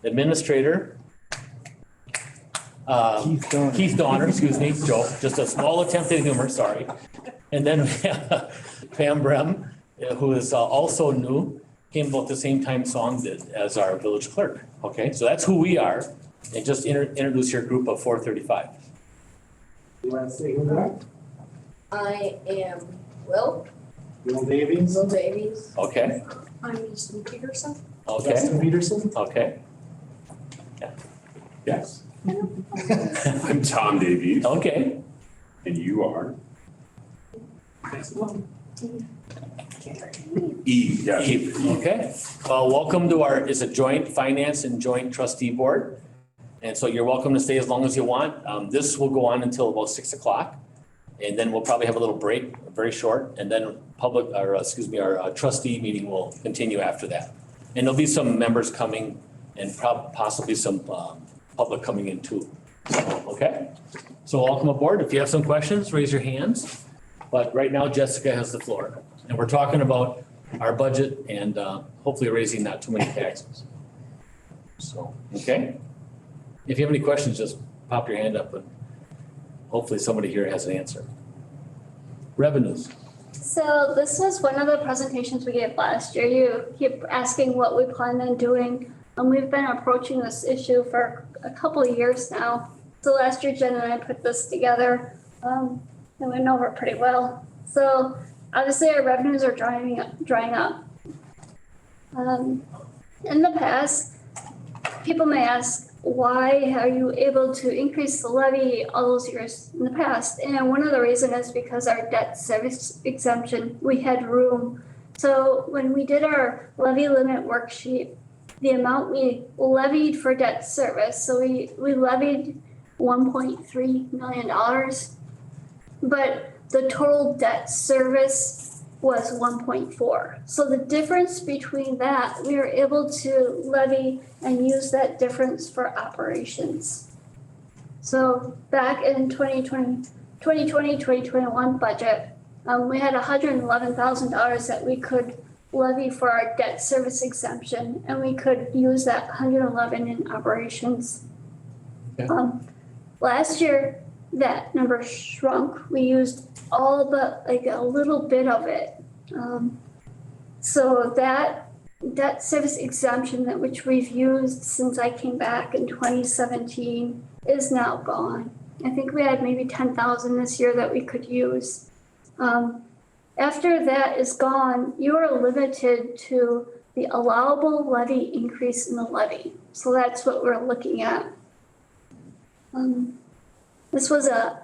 Administrator, Keith Donner, excuse me, joke, just a small attempt at humor, sorry. And then we have Pam Brem, who is also new, came about the same time Song did as our village clerk. Okay, so that's who we are. And just introduce your group of 435. You want to say who you are? I am Will Davies. Davies. Okay, I'm Easton Peterson. okay, Peterson. okay, Yes. I'm Tom Davies, okay. and you are? E, yes. Eve, okay. Well, welcome to our, it's a joint finance and joint trustee board. And so you're welcome to stay as long as you want. This will go on until about 6 o'clock. And then we'll probably have a little break, very short, and then our trustee meeting will continue after that. And there'll be some members coming and possibly some public coming in too. So, okay? So welcome aboard. If you have some questions, raise your hands. But right now Jessica has the floor. And we're talking about our budget and hopefully raising not too many taxes. So, okay? If you have any questions, just pop your hand up and hopefully somebody here has an answer. Revenues. So this was one of the presentations we gave last year. You keep asking what we plan on doing. And we've been approaching this issue for a couple of years now. So last year, Jen and I put this together, and went over it pretty well. So obviously our revenues are drying up. In the past, people may ask, why are you able to increase the levy all those years in the past? And one of the reasons is because our debt service exemption, we had room. So when we did our levy limit worksheet, the amount we levied for debt service, so we levied $1.3 million, but the total debt service was 1.4. So the difference between that, we were able to levy and use that difference for operations. So back in 2020, 2021 budget, we had $111,000 that we could levy for our debt service exemption, and we could use that 111 in operations. Okay. Last year, that number shrunk. We used all but like a little bit of it. So that debt service exemption that which we've used since I came back in 2017 is now gone. I think we had maybe 10,000 this year that we could use. After that is gone, you are limited to the allowable levy increase in the levy. So that's what we're looking at. This was a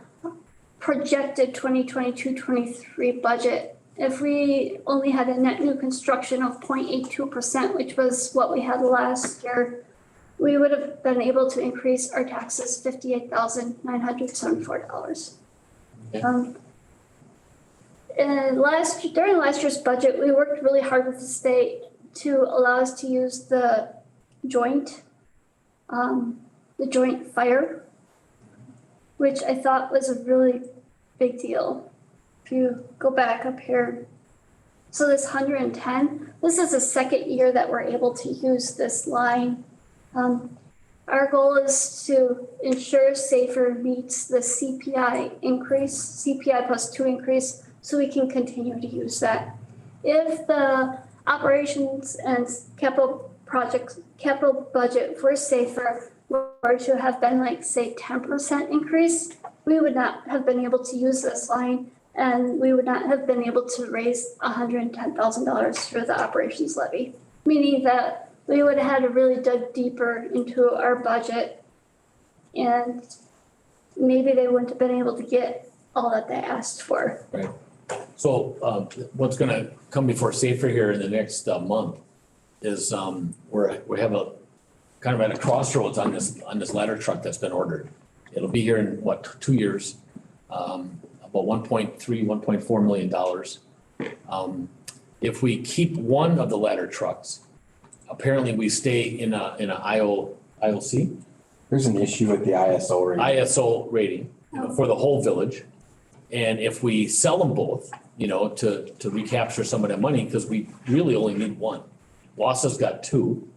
projected 2022-23 budget. If we only had a net new construction of 0.82%, which was what we had last year, we would have been able to increase our taxes $58,974. Okay. And during last year's budget, we worked really hard with the state to allow us to use the joint fire, which I thought was a really big deal. If you go back up here, so this 110, this is the second year that we're able to use this line. Our goal is to ensure SAFER meets the CPI +2 increase, so we can continue to use that. If the operations and capital budget for SAFER were to have been like, say, 10% increase, we would not have been able to use this line, and we would not have been able to raise $110,000 through the operations levy. meaning that we would have had to really dig deeper into our budget. And maybe they wouldn't have been able to get all that they asked for. So, what's gonna come before Safer here in the next month is, we have a, kind of at a crossroads on this ladder truck that's been ordered. It'll be here in, 2 years, about $1.4 million. If we keep one of the ladder trucks, apparently we stay in a IOC, There's an issue with the ISO rating. ISO rating, for the whole village. And if we sell them both, to recapture some of that money, because we really only need one. Wausau's got two.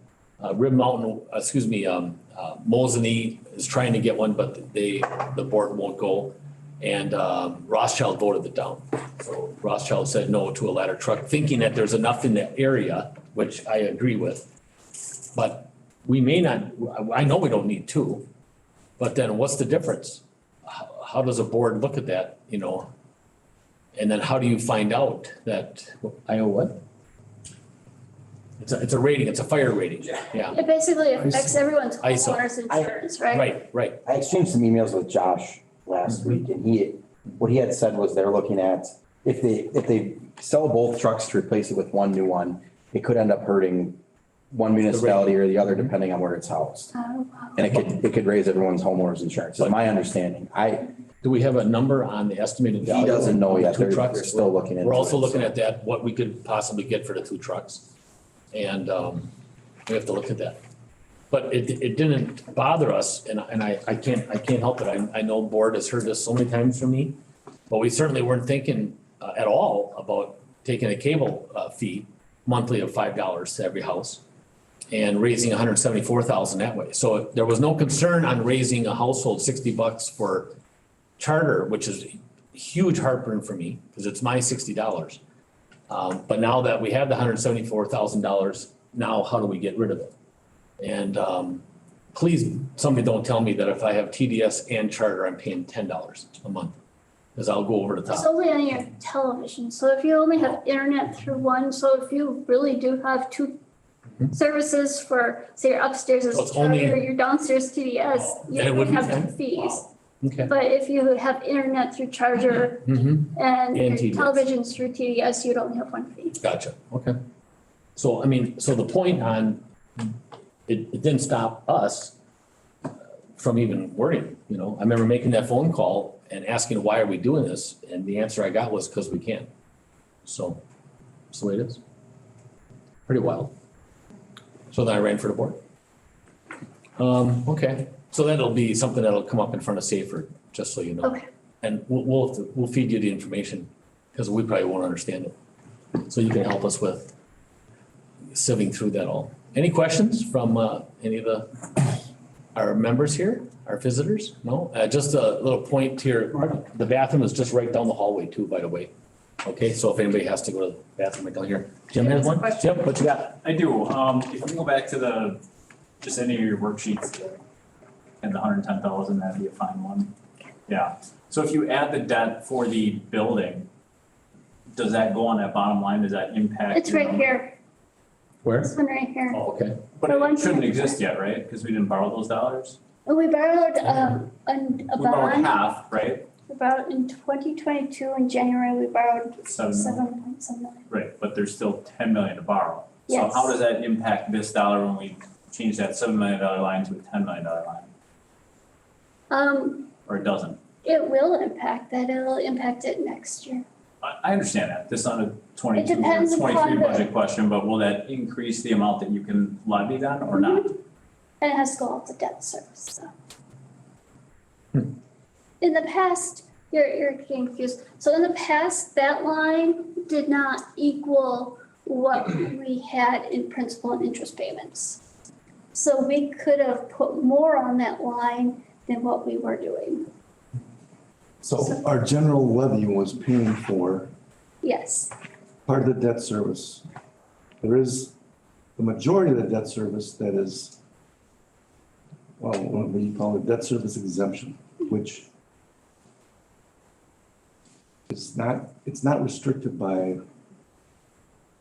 Rib Mountain, Mosinee is trying to get one, but the board won't go. And Rothschild voted it down. So Rothschild said no to a ladder truck, thinking that there's enough in that area, which I agree with. But we may not, I know we don't need two, but then what's the difference? How does a board look at that, And then how do you find out that, I owe what? It's a rating, it's a fire rating, yeah. It basically affects everyone's ISO. homeowner's insurance, right? Right. I exchanged some emails with Josh last week, and what he had said was they're looking at, if they sell both trucks to replace it with one new one, it could end up hurting one municipality or the other, depending on where it's housed. Oh, wow. And it could raise everyone's homeowner's insurance, is my understanding. Do we have a number on the estimated value? He doesn't know yet. Two They're trucks? still looking into it. We're also looking at that, what we could possibly get for the two trucks. And we have to look at that. But it didn't bother us, and I can't help it. I know board has heard this so many times from me, but we certainly weren't thinking at all about taking a cable fee monthly of $5 to every house and raising $174,000 that way. So there was no concern on raising a household $60 for charter, which is huge heartburn for me because it's my $60. But now that we have the $174,000, now how do we get rid of it? And please, somebody don't tell me that if I have TDS and charter, I'm paying $10 a month, because I'll go over the It's top. only on your television, so if you only have internet through one, so if you really do have two services for, say your upstairs is So it's only- charter, your downstairs TDS, you Then it would only be have two 10? fees. Okay. But if you have internet through charger Mm-hmm. and your TDS. television's through TDS, you'd only have one fee. Gotcha, okay. So, so the point on, it didn't stop us from even worrying, I remember making that phone call and asking, why are we doing this? And the answer I got was because we can. So, that's the way it is. Pretty wild. So then I ran for the board. Okay, so that'll be something that'll come up in front of Safer, just so you know. Okay. And we'll feed you the information, because we probably won't understand it. So you can help us with sieving through that all. Any questions from any of our members here, our visitors? No? Just a little point here, the bathroom is just right down the hallway too, by the way. Okay, so if anybody has to go to the bathroom right down here. Jim has one? Jim, what you got? I do. If you go back to just any of your worksheets and the 110,000, that'd be a fine one. Yeah. So if you add the debt for the building, does that go on that bottom line? Does that impact? It's right here, Where? this one right here. Oh, okay. But The one it shouldn't here. exist yet, right? Because we didn't borrow those dollars. And we borrowed a We borrowed bond, half, right? we borrowed in 2022, in January, we borrowed 7 million. $7.7 million. Right, but there's still 10 million to borrow. So Yes. how does that impact this dollar when we change that $7 million line to a $10 million line? Or it doesn't? It will impact that, it'll impact it next year. I understand that. This is not a 22 or depends upon 23 the- budget question, but will that increase the amount that you can levy then or not? And it has to go off the debt service, so. Hmm. In the past, you're getting confused. So in the past, that line did not equal what we had in principal and interest payments. So we could have put more on that line than what we were doing. So our general levy was paying for Yes, part of the debt service. There is the majority of the debt service that is, well, what do you call it, debt service exemption, which is not, it's not restricted by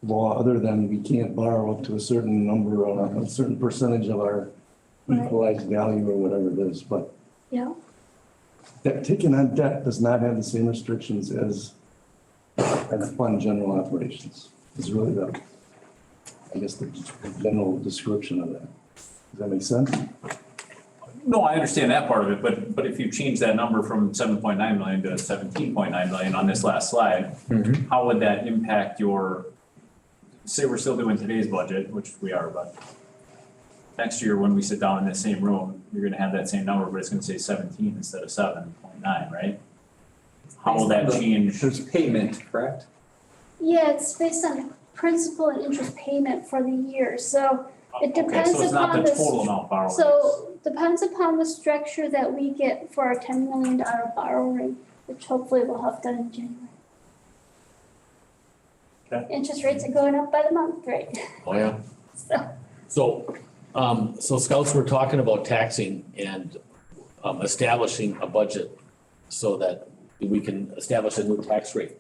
law other than we can't borrow up to a certain number on a certain percentage of our Right. equalized value or whatever it is, but Yeah, that taking on debt does not have the same restrictions as fund general operations. Is really I guess the general description of that. Does that make sense? No, I understand that part of it, but if you change that number from 7.9 million to 17.9 million on this last slide, how would that impact your, say we're still doing today's budget, which we are, but next year when we sit down in this same room, you're gonna have that same number, but it's gonna say 17 instead of 7.9, right? How will that change? There's payment, correct? yeah, it's based on principal and interest payment for the year, so it Okay, depends so it's not upon the the. total amount borrowed. So depends upon the structure that we get for our $10 million borrowing, which hopefully we'll have done in January. Okay. Interest rates are going up by the month, right? Oh, yeah. So, So scouts were talking about taxing and establishing a budget so that we can establish a new tax rate.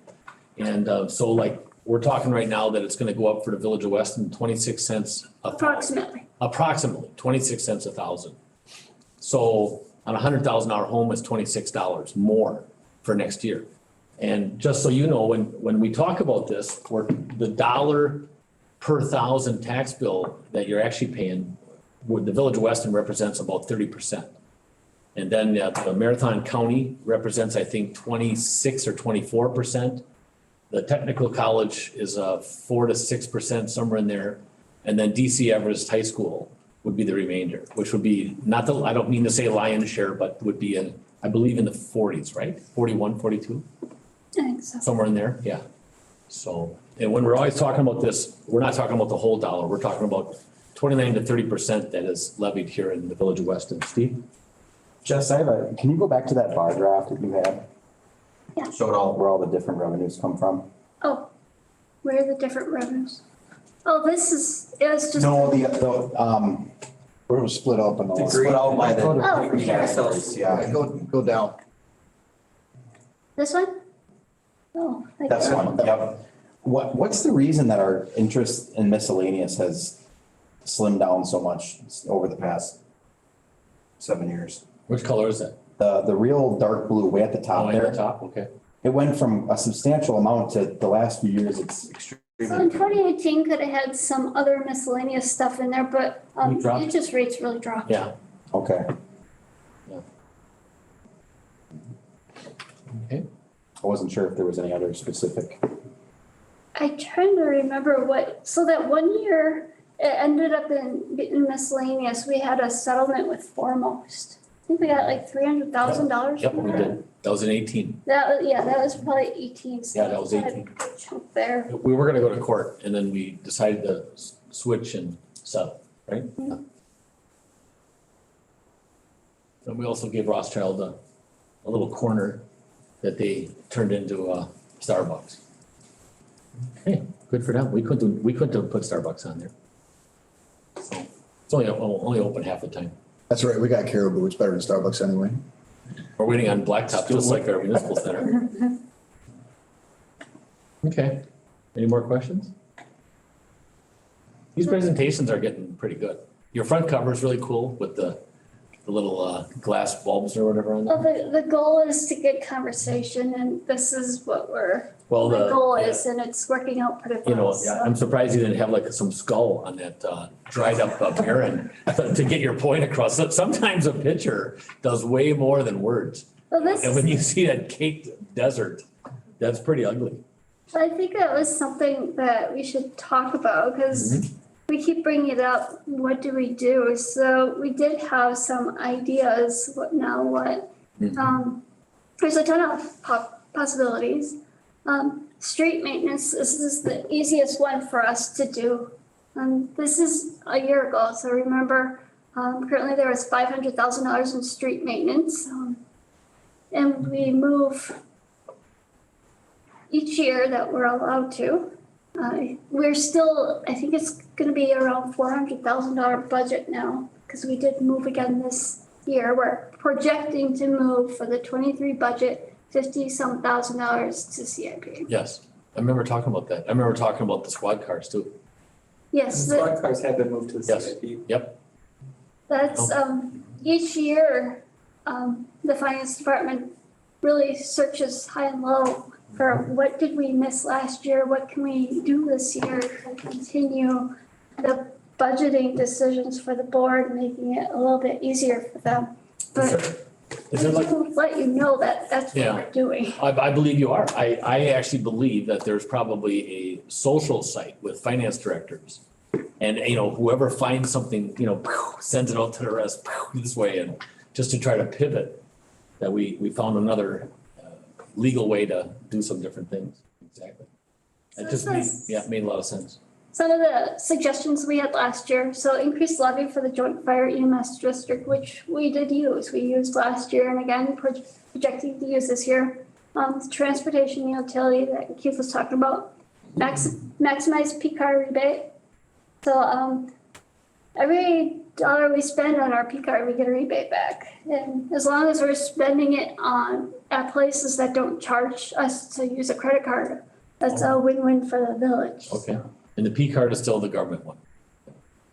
And so like, we're talking right now that it's gonna go up for the Village of Weston, 26 cents. Approximately 26 cents a thousand. So on $100,000 home, it's $26 more for next year. And just so you know, when we talk about this, for the dollar per thousand tax bill that you're actually paying, the Village of Weston represents about 30%. And then the Marathon County represents, I think, 26 or 24%. The technical college is 4 to 6%, somewhere in there. And then DC Everest High School would be the remainder, which would be not the, I don't mean to say lion's share, but would be in, I believe in the 40s, right? 41, 42, I think so. somewhere in there, yeah. So, and when we're always talking about this, we're not talking about the whole dollar, we're talking about 29 to 30% that is levied here in the Village of Weston. Steve? Jess, can you go back to that bar draft that you had? Yeah. Showed where all the different revenues come from? Oh, where are the different revenues? Oh, it was just. No, Where it was split up and all. split out by the. Oh. categories, yeah. Go down. This one? Oh. I That's got it. one, yep. What's the reason that our interest in miscellaneous has slimmed down so much over the past 7 years? Which color is that? The real dark blue way at the top At there. the top, okay. It went from a substantial amount to the last few years, it's extremely. So in 2018 could have had some other miscellaneous stuff in there, but We dropped- interest rates really dropped. Yeah. Okay. Okay. I wasn't sure if there was any other specific. I'm trying to remember so that one year, it ended up in miscellaneous, we had a settlement with Foremost. I think we got like $300,000. Yep, we did. That was in 18. That was probably 18. So Yeah, that was 18. a good chunk there. We were gonna go to court and then we decided to switch and settle, right? And we also gave Rothschild a little corner that they turned into a Starbucks. Hey, good for them. We couldn't have put Starbucks on there. So it's only open half the time. That's right, we got Caribou, it's better than Starbucks anyway. We're waiting on Blacktop, just like our municipal center. Okay, any more questions? These presentations are getting pretty good. Your front cover is really cool with the little glass bulbs or whatever on Well, there. the goal is to get conversation, and this is what Well, the goal is, and it's working out pretty well. You know, so. I'm surprised you didn't have like some skull on that dried up Baron to get your point across. Sometimes a picture does way more than words. Well, And when you see that caked desert, that's pretty ugly. I think that was something that we should talk about, because we keep bringing it up. What do we do? So we did have some ideas. What now? What? There's a ton of possibilities. Street maintenance. This is the easiest one for us to do. This is a year ago. So remember, currently there was $500,000 in street maintenance, and we move each year that we're allowed to. We're still, I think it's gonna be around $400,000 budget now, because we did move again this year. We're projecting to move for the 23 budget, $50-some thousand to CIP. Yes. I remember talking about that. I remember talking about the squad cars too. Yes, And squad cars have been moved to the Yes. CIP. that's, each year, the finance department really searches high and low for what did we miss last year? What can we do this year to continue the budgeting decisions for the board, making it a little bit easier for them? But Is there like, to let you know that that's what Yeah. we're doing. I believe you are. I actually believe that there's probably a social site with finance directors. And, whoever finds something, sends it out to the rest this way, and just to try to pivot, that we found another legal way to do some different things. Exactly. So It just made a lot of sense. Some of the suggestions we had last year, so increased levy for the joint fire EMS district, which we did use. We used last year and again projecting to use this year. Transportation utility that Keith was talking about, maximize P-card rebate. So every dollar we spend on our P-card, we get a rebate back. And as long as we're spending it at places that don't charge us to use a credit card, that's a win-win for the village. Okay. And the P card is still the government one.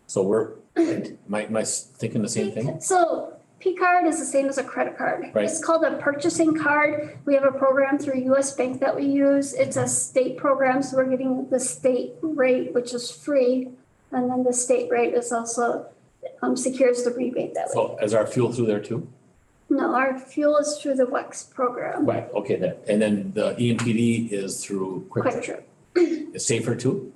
So am I thinking the same thing? So P-card is the same as a credit card. Right. It's called a purchasing card. We have a program through US Bank that we use. It's a state program, so we're getting the state rate, which is free. And then the state rate is also secures the rebate that way. So is our fuel through there too? No, our fuel is through the WEX program. Right, okay, that. And then the EMPD is through Quick Quick Trip. Trip. It's safer too?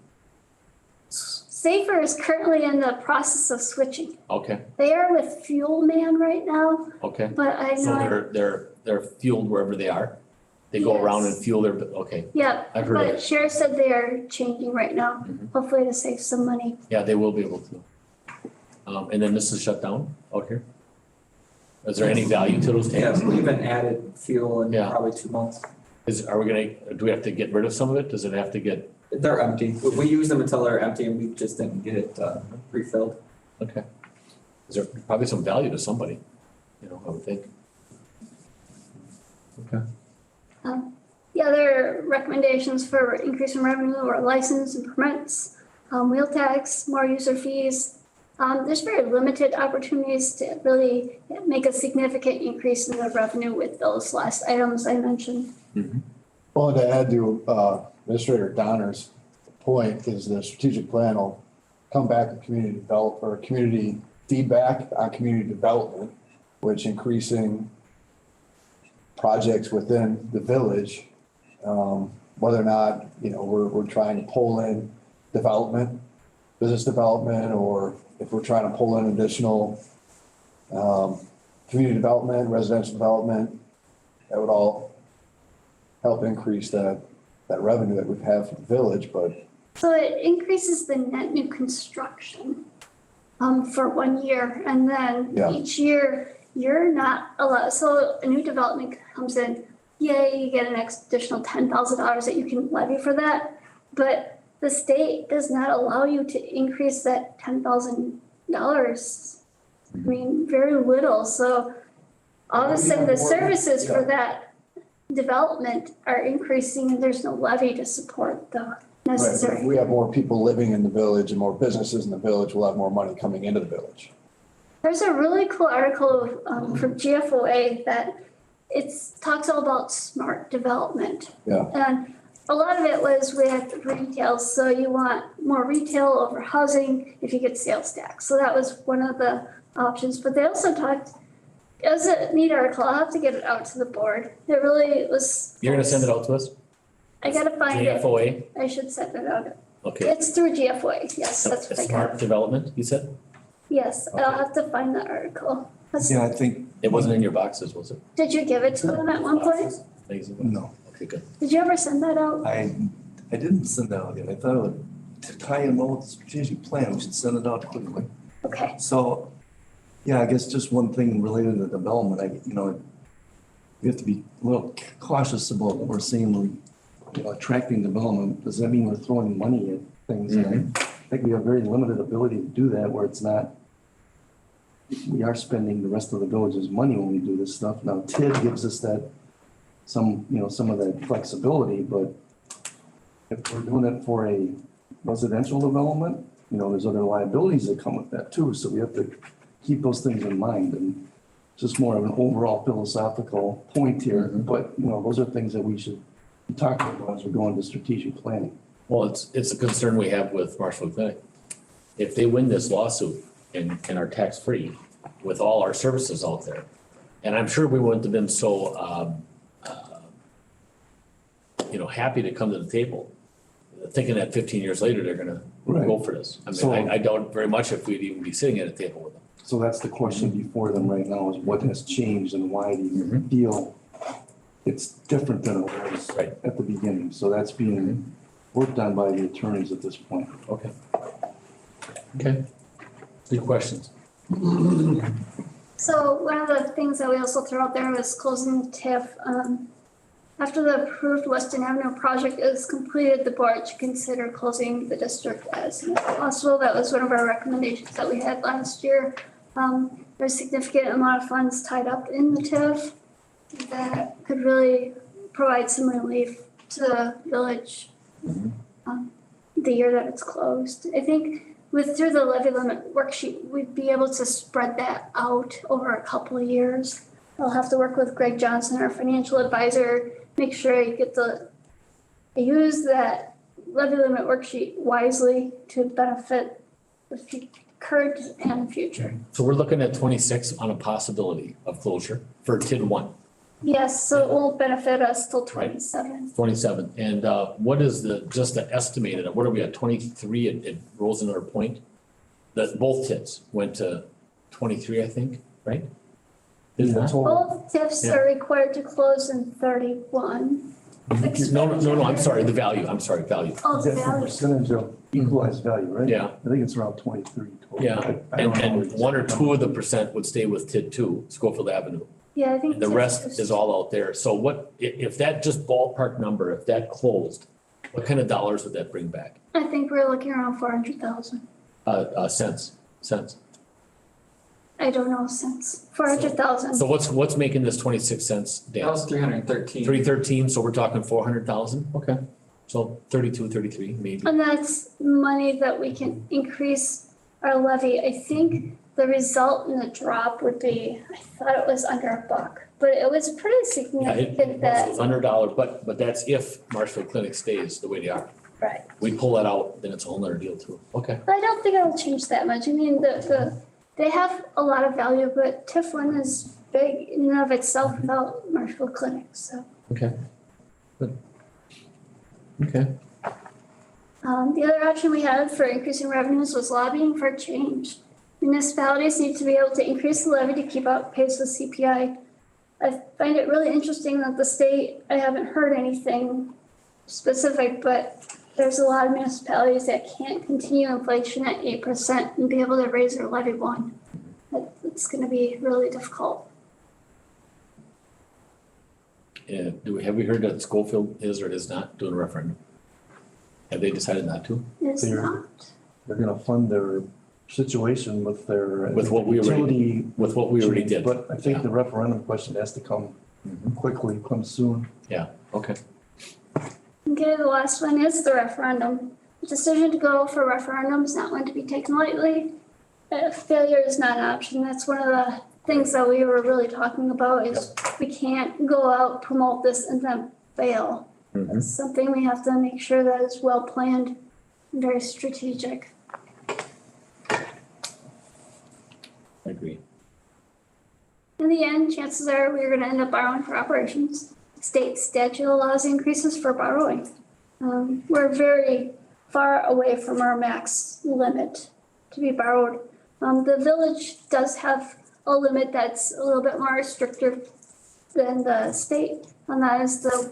Safer is currently in the process of switching. Okay, They are with Fuel Man right now, okay. but I So know. they're fueled wherever they are? They go around and Yes. fuel their, okay, Yeah, I've heard of but it. Sheriff said they are changing right now, Mhm. hopefully to save some money. Yeah, they will be able to. And then this is shut down out here? Is there any value to those tanks? Yeah, we haven't added fuel in Yeah. probably 2 months. Do we have to get rid of some of it? Does it have to get, They're empty. We use them until they're empty and we just didn't get it refilled. okay. Is there probably some value to somebody, I would think. Okay. The other recommendations for increasing revenue are license and permits, wheel tax, more user fees. There's very limited opportunities to really make a significant increase in the revenue with those last items I mentioned. Well, to add to Administrator Donner's point is the strategic plan will come back with community feedback on community development, which increasing projects within the village, whether or not, we're trying to pull in development, business development, or if we're trying to pull in additional community development, residential development, that would all help increase that revenue that we've had for the village, but So it increases the net new construction for 1 year, and then Yeah. each year you're not allowed, so a new development comes in, yay, you get an additional $10,000 that you can levy for that. But the state does not allow you to increase that $10,000. I mean, very little, so all of a sudden the services for that development are increasing and there's no levy to support the right, but necessary. if we have more people living in the village and more businesses in the village, we'll have more money coming into the village. There's a really cool article from GFOA that talks all about smart development. Yeah. And a lot of it was with retail, so you want more retail over housing if you get sales tax. So that was one of the options, but they also talked, it was a neat article, I'll have to get it out to the board. It really was. You're gonna send it out to us? I gotta find it. JFOA? I should send it out. Okay. It's through GFOA, yes, that's what I got. Smart development, you said? Yes, I'll have to find the article. Yeah, I think, It wasn't in your boxes, was it? Did you give it to them at one point? Amazing. no, Okay, good. Did you ever send that out? I didn't send that out yet. I thought it would, to tie in well with the strategic plan, we should send it out quickly. Okay. So, yeah, I guess just one thing related to development, we have to be a little cautious about what we're saying, attracting development. Does that mean we're throwing money at things? And I think we have very limited ability to do that where it's not, we are spending the rest of the village's money when we do this stuff. Now, TID gives us that, some of that flexibility, but if we're doing it for a residential development, you know, there's other liabilities that come with that too, so we have to keep those things in mind, and just more of an overall philosophical point here, but, you know, those are things that we should be talking about as we're going to strategic planning. Well, it's a concern we have with Marshall Clinic. If they win this lawsuit and are tax-free with all our services out there, and I'm sure we wouldn't have been so, happy to come to the table, thinking that 15 years later, they're gonna go for this. I So- mean, I doubt very much if we'd even be sitting at a table with them. So that's the question before them right now, is what has changed and why do you feel it's different than it was Right. at the beginning? So that's being worked on by the attorneys at this point. Okay. Okay. Good questions. So one of the things that we also threw out there was closing the TIF. After the approved Weston Avenue project is completed, the board should consider closing the district as soon as possible. That was one of our recommendations that we had last year. There's a significant amount of funds tied up in the TIF that could really provide some relief to the village the year that it's closed. I think through the levy limit worksheet, we'd be able to spread that out over a couple of years. I'll have to work with Greg Johnson, our financial advisor, make sure I get I use that levy limit worksheet wisely to benefit the current and future. So we're looking at 26 on a possibility of closure for TID 1. Yes, so it won't benefit us till 27. 27, and what is just the estimated, what are we at, 23, it rolls another point? That both TIDs went to 23, I think, right? Isn't that? Both TIFs are required to close in 31. No, I'm sorry, value. Oh, the That's the value. percentage of equalized value, right? Yeah. I think it's around 23 total. Yeah, I don't know. and 1 or 2 of the percent would stay with TID 2, Schofield Avenue. Yeah, I think. The rest is all out there. So what, if that just ballpark number, if that closed, what kind of dollars would that bring back? I think we're looking around 400,000. Cents. I don't know since 400,000. So what's making this 26 cents That was dance? 313. 313, so we're talking 400,000? Okay. So 32, 33, maybe. And that's money that we can increase our levy. I think the result in the drop would be, I thought it was under $1, but it was pretty Yeah, significant that. it's $100, but that's if Marshfield Clinic stays the way they are. Right. We pull that out, then it's a whole nother deal too. Okay. But I don't think it'll change that much. I mean, they have a lot of value, but TIF 1 is big in and of itself without Marshfield Clinic, so. Okay. Good. Okay. The other option we had for increasing revenues was lobbying for change. Municipalities need to be able to increase the levy to keep up pace with CPI. I find it really interesting that the state, I haven't heard anything specific, but there's a lot of municipalities that can't continue inflation at 8% and be able to raise their levy 1. It's gonna be really difficult. Yeah, have we heard that Schofield is or is not doing a referendum? Have they decided not to? It's They're- not. They're gonna fund their situation with their. With what we already- utility With what we already did? But I think the referendum question has to come quickly, come soon. Yeah, okay. Okay, the last one is the referendum. The decision to go for referendum is not one to be taken lightly. Failure is not an option. That's one of the things that we were really talking about is we can't go out, promote this and then fail. It's something we have to make sure that is well planned and very strategic. I agree. In the end, chances are we're gonna end up borrowing for operations. State statute allows increases for borrowing. We're very far away from our max limit to be borrowed. The village does have a limit that's a little bit more restrictive than the state, and that is the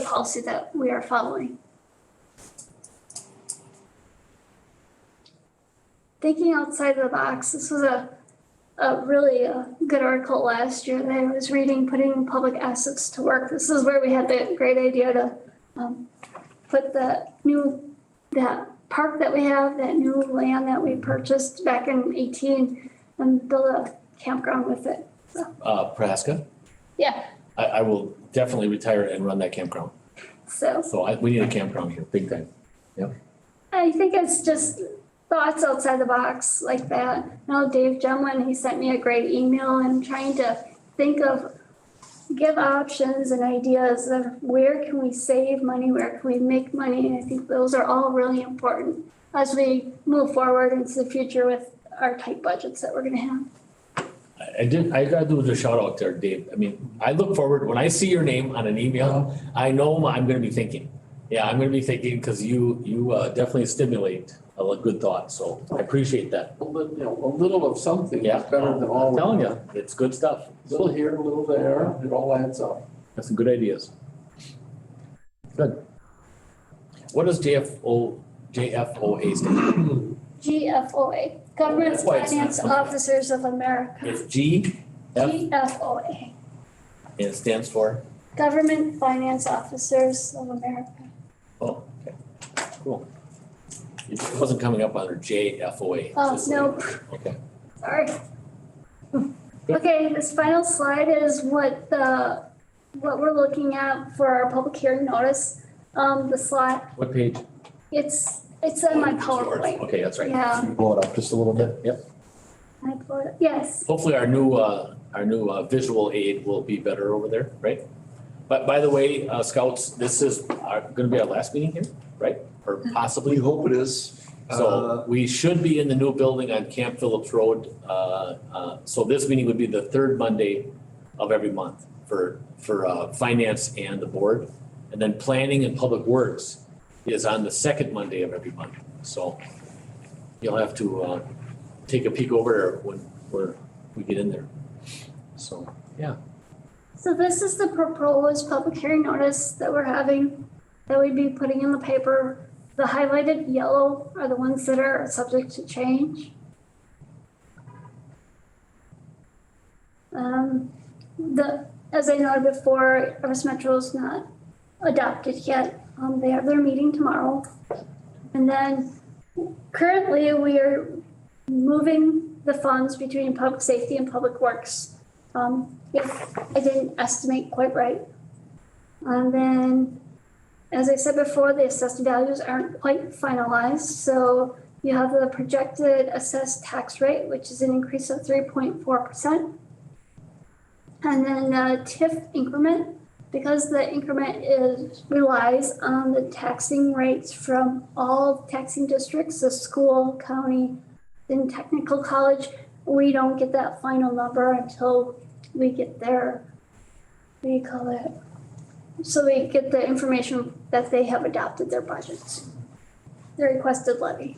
policy that we are following. Thinking outside of the box, this was a really good article last year that I was reading, putting public assets to work. This is where we had the great idea to put that park that we have, that new land that we purchased back in 18 and build a campground with it. So, Prohaska, yeah, I will definitely retire and run that campground. So So we need a campground here, big time. I think it's just thoughts outside the box like that. Now Dave Gemlin, he sent me a great email and trying to think of, give options and ideas of where can we save money, where can we make money. And I think those are all really important as we move forward into the future with our tight budgets that we're gonna have. I gotta do the shout out there, Dave. I mean, I look forward, when I see your name on an email, I know I'm gonna be thinking. Yeah, I'm gonna be thinking, because you definitely stimulate a good thought, so I appreciate that. A little of something Yeah. is better than all. I'm telling you, it's good stuff. Little here, a little there, it all adds up. That's some good ideas. Good. What does JFOA stand for? GFOA, Government That's why it's not Finance something. Officers of America. It's GF, and GFOA, it stands for? Government Finance Officers of America. Oh, okay, cool. It wasn't coming up under JFOA. Oh, no, Okay. sorry. Okay, this final slide is what we're looking at for our public hearing notice. The slide, What page? it's in my PowerPoint. Okay, that's right. Yeah, Blow it up just a little bit. I put it, yes. Hopefully our new visual aid will be better over there, right? But by the way, Scouts, this is gonna be our last meeting here, right? Or possibly. We hope it is. So we should be in the new building on Camp Phillips Road. So this meeting would be the third Monday of every month for finance and the board. And then planning and public works is on the second Monday of every month. So you'll have to take a peek over there when we get in there. So, yeah. So this is the proposed public hearing notice that we're having, that we'd be putting in the paper. The highlighted yellow are the ones that are subject to change. As I noted before, Everest Metro is not adopted yet. They have their meeting tomorrow. And then currently we are moving the funds between public safety and public works. If I didn't estimate quite right. And then, as I said before, the assessed values aren't quite finalized. So you have the projected assessed tax rate, which is an increase of 3.4%. And then the TIF increment, because the increment relies on the taxing rates from all taxing districts, the school, county, and technical college. We don't get that final number until we get their, what do you call it? So we get the information that they have adopted their budgets, their requested levy.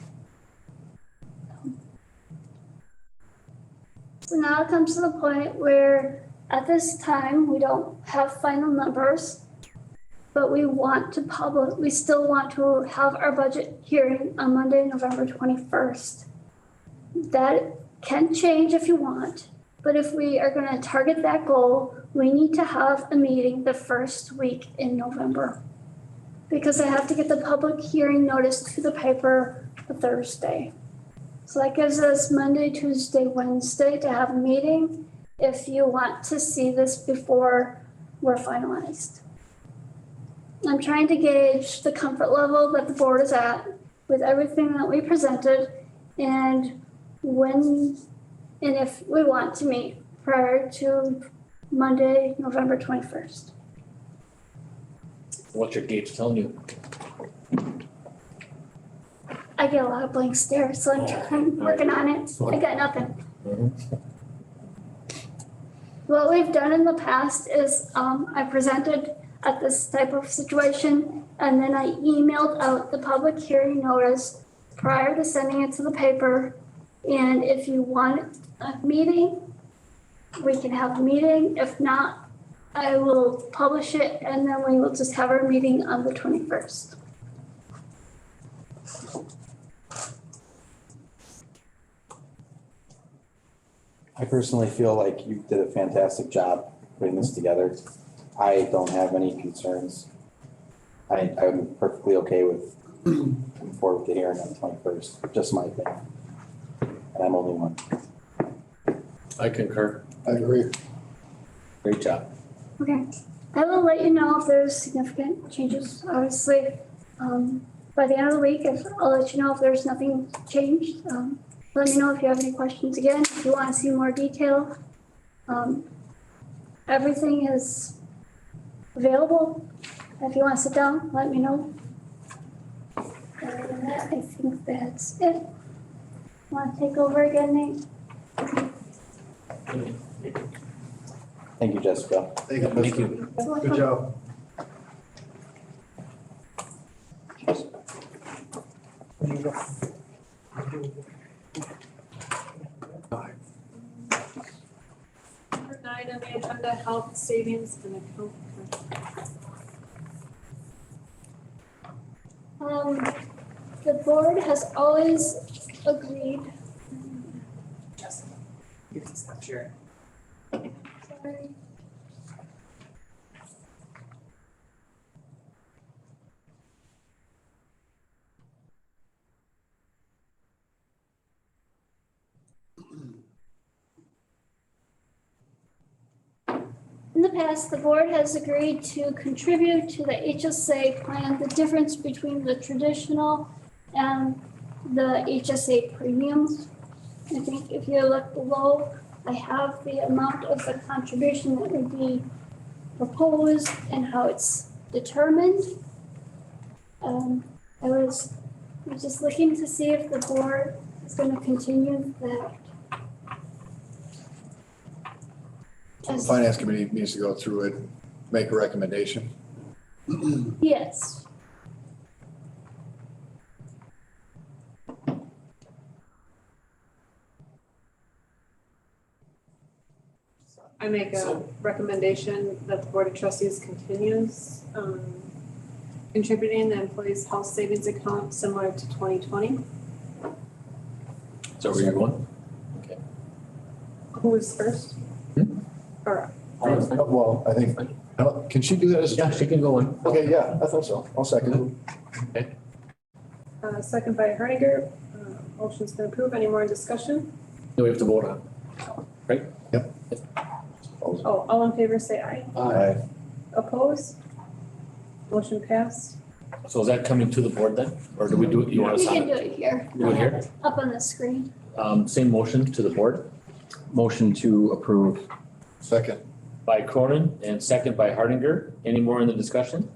So now it comes to the point where at this time, we don't have final numbers, but we still want to have our budget hearing on Monday, November 21st. That can change if you want, but if we are gonna target that goal, we need to have a meeting the first week in November. Because I have to get the public hearing notice to the paper for Thursday. So that gives us Monday, Tuesday, Wednesday to have a meeting if you want to see this before we're finalized. I'm trying to gauge the comfort level that the board is at with everything that we presented and if we want to meet prior to Monday, November 21st. What's your gauge telling you? I get a lot of blank stares, so I'm working on it. I got nothing. What we've done in the past is I presented at this type of situation and then I emailed out the public hearing notice prior to sending it to the paper. And if you want a meeting, we can have a meeting. If not, I will publish it and then we will just have our meeting on the 21st. I personally feel like you did a fantastic job putting this together. I don't have any concerns. I'm perfectly okay with moving forward with the hearing on the 21st, just my opinion. And I'm only one. I concur. I agree. Great job. Okay, I will let you know if there's significant changes, obviously. By the end of the week, I'll let you know if there's nothing changed. Let me know if you have any questions again, if you want to see more detail. Everything is available. If you want to sit down, let me know. Other than that, I think that's it. Want to take over again, Nate? Thank you, Jessica. Thank you. Good job. Number 9 on the agenda, health savings and account. The board has always agreed. You can stop sharing. Sorry. In the past, the board has agreed to contribute to the HSA plan, the difference between the traditional and the HSA premiums. I think if you look below, I have the amount of the contribution that would be proposed and how it's determined. I was just looking to see if the board is going to continue that. The finance committee needs to go through it, make a recommendation. Yes. I make a recommendation that the Board of Trustees continues contributing the employees' health savings account similar to 2020. So where you going? Who was first? Or, Well, I think, can she do that as? Yeah, she can go in. Okay, yeah, I thought so. I'll second it. second by Hardinger. Motion's been approved. Any more discussion? No, we have to vote on, right? Yep. Oh, all in favor say aye. Aye. Opposed? Motion passed. So is that coming to the board then, or do we do it, you want to We sign can do it? it here. Do it here? Up on the screen. Same motion to the board Motion to approve. Second. by Cronin and second by Hardinger. Any more in the discussion?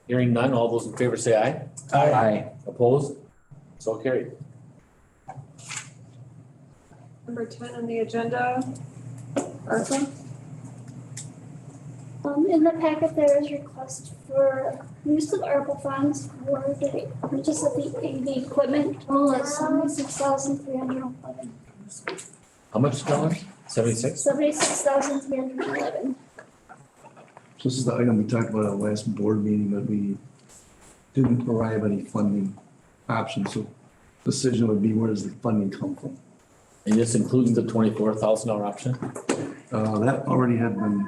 Hearing none, all those in favor say aye. Aye. Opposed? So carried. Number 10 on the agenda. ARPA. In the packet, there is request for use of ARPA funds for the purchase of the AV equipment, total of $76,311. How much dollars? 76? $76,311. So this is the item we talked about at the last board meeting, that we didn't arrive at any funding options, so decision would be, where does the funding come from? And this includes the $24,000 option? That already had been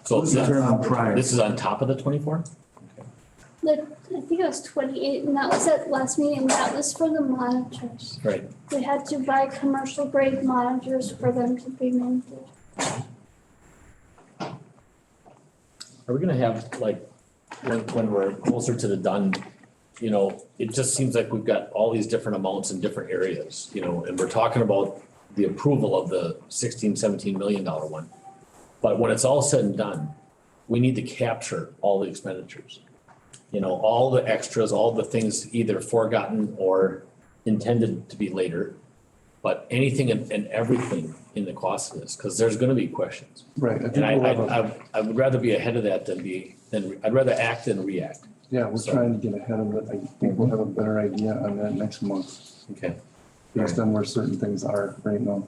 So it's determined prior. this is on top of the 24? I think it was 28, and that was at last meeting, that was for the monitors. Right. We had to buy commercial grade monitors for them to be mounted. Are we gonna have like, when we're closer to the done, you know, it just seems like we've got all these different amounts in different areas, you know, and we're talking about the approval of the $16-17 million one. But when it's all said and done, we need to capture all the expenditures. You know, all the extras, all the things either forgotten or intended to be later. But anything and everything in the cost of this, because there's gonna be questions. Right. And I would rather be ahead of that I'd rather act than react. Yeah, we're trying to get ahead of it. I think we'll have a better idea on that next month, Okay. based on where certain things are right now.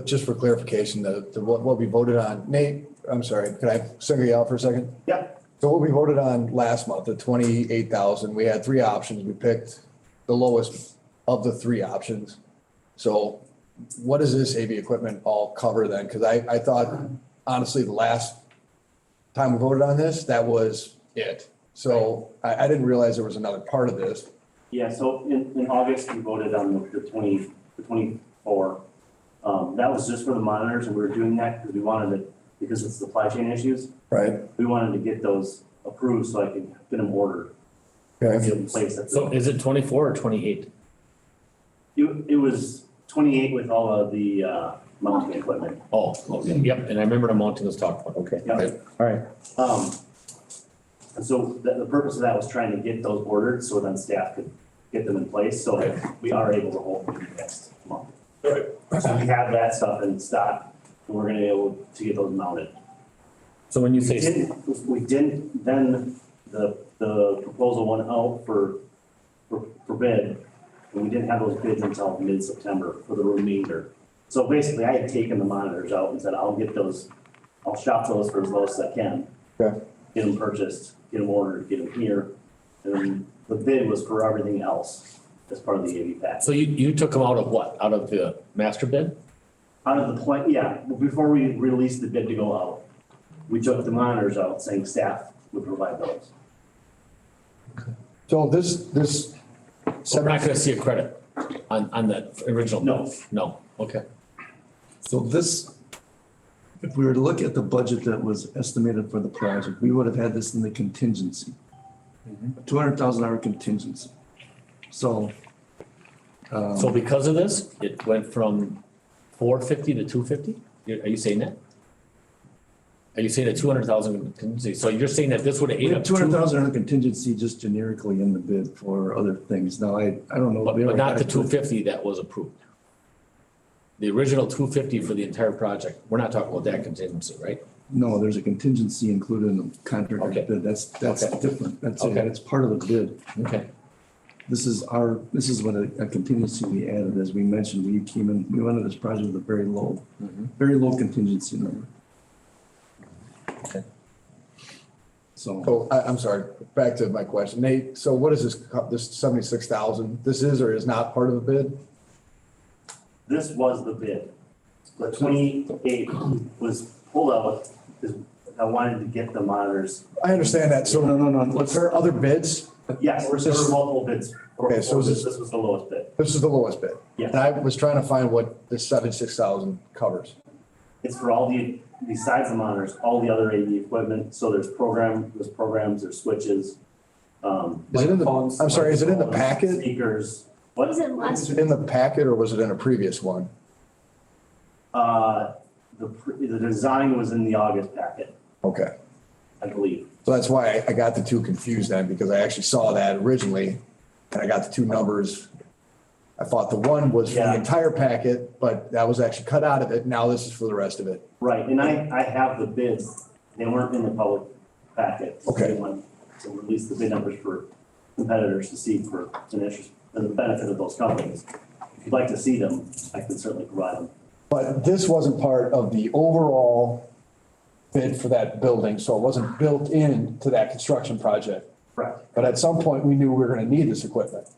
Just for clarification, what we voted on, Nate, I'm sorry, could I single you out for a second? Yeah. So what we voted on last month, the 28,000, we had three options. We picked the lowest of the three options. So what does this AV equipment all cover then? Because I thought, honestly, the last time we voted on this, that was it. So I didn't realize there was another part of this. Yeah, so in August, we voted on the 24 That was just for the monitors, and we were doing that because we wanted to, because of supply chain issues, Right, we wanted to get those approved so I could get them ordered. okay. Get them placed at So the, is it 24 or 28? it was 28 with all of the, mounting equipment. Oh, okay, yep, and I remember the mounting was talked about, okay. Yeah. All right. And so the purpose of that was trying to get those ordered so then staff could get them in place, so that we are able to hold them next month. Right. So we have that stuff in stock, and we're gonna be able to get those mounted. So when you We say, didn't, then the proposal went out for bid, and we didn't have those bids until mid-September for the remainder. So basically, I had taken the monitors out and said, I'll shop those for as low as I can. Okay. Get them purchased, get them ordered, get them here, and then the bid was for everything else as part of the AV pack. so you took them out of what? Out of the master bid? Out of the point, yeah, before we released the bid to go out, we took the monitors out saying staff would provide those. So this. So we're not gonna see a credit on that original? No. No, okay. So this, if we were to look at the budget that was estimated for the project, we would have had this in the contingency. $200,000 contingency. So. So because of this, it went from 450 to 250? Are you saying that? Are you saying that 200,000 contingency? So you're saying that this would have We ate have up 200,000 in contingency just generically in the bid for other things. Now, I don't know. But not the 250 that was approved. The original 250 for the entire project, we're not talking about that contingency, right? No, there's a contingency included in the contractor's Okay. bid. That's Okay. different. That's Okay. it's part of the bid. Okay. This is what a contingency we added. As we mentioned, we went into this project with a very low contingency number. Okay. So, I'm sorry, back to my question. Nate, so what is this 76,000? This is or is not part of the bid? This was the bid. The 28 was pulled out because I wanted to get the monitors. I understand that. So no. was there other bids? Yes, there were multiple bids. Okay, so is This was the lowest bid. This is the lowest bid. Yes. And I was trying to find what this 76,000 covers. It's for all besides the monitors, all the other AV equipment. So there's programs, there's switches. Is it in the, I'm sorry, is it in the packet? Speakers. What is What? it Was last? it in the packet or was it in a previous one? The design was in the August packet, Okay. I believe. So that's why I got the two confused then, because I actually saw that originally and I got the two numbers. I thought the one was for the Yeah. entire packet, but that was actually cut out of it. Now this is for the rest of it. Right, and I have the bids. They weren't in the public packet. So Okay. they want to release the bid numbers for competitors to see for the benefit of those companies. If you'd like to see them, I can certainly provide them. But this wasn't part of the overall bid for that building, so it wasn't built into that construction project. Correct. But at some point, we knew we were gonna need this equipment,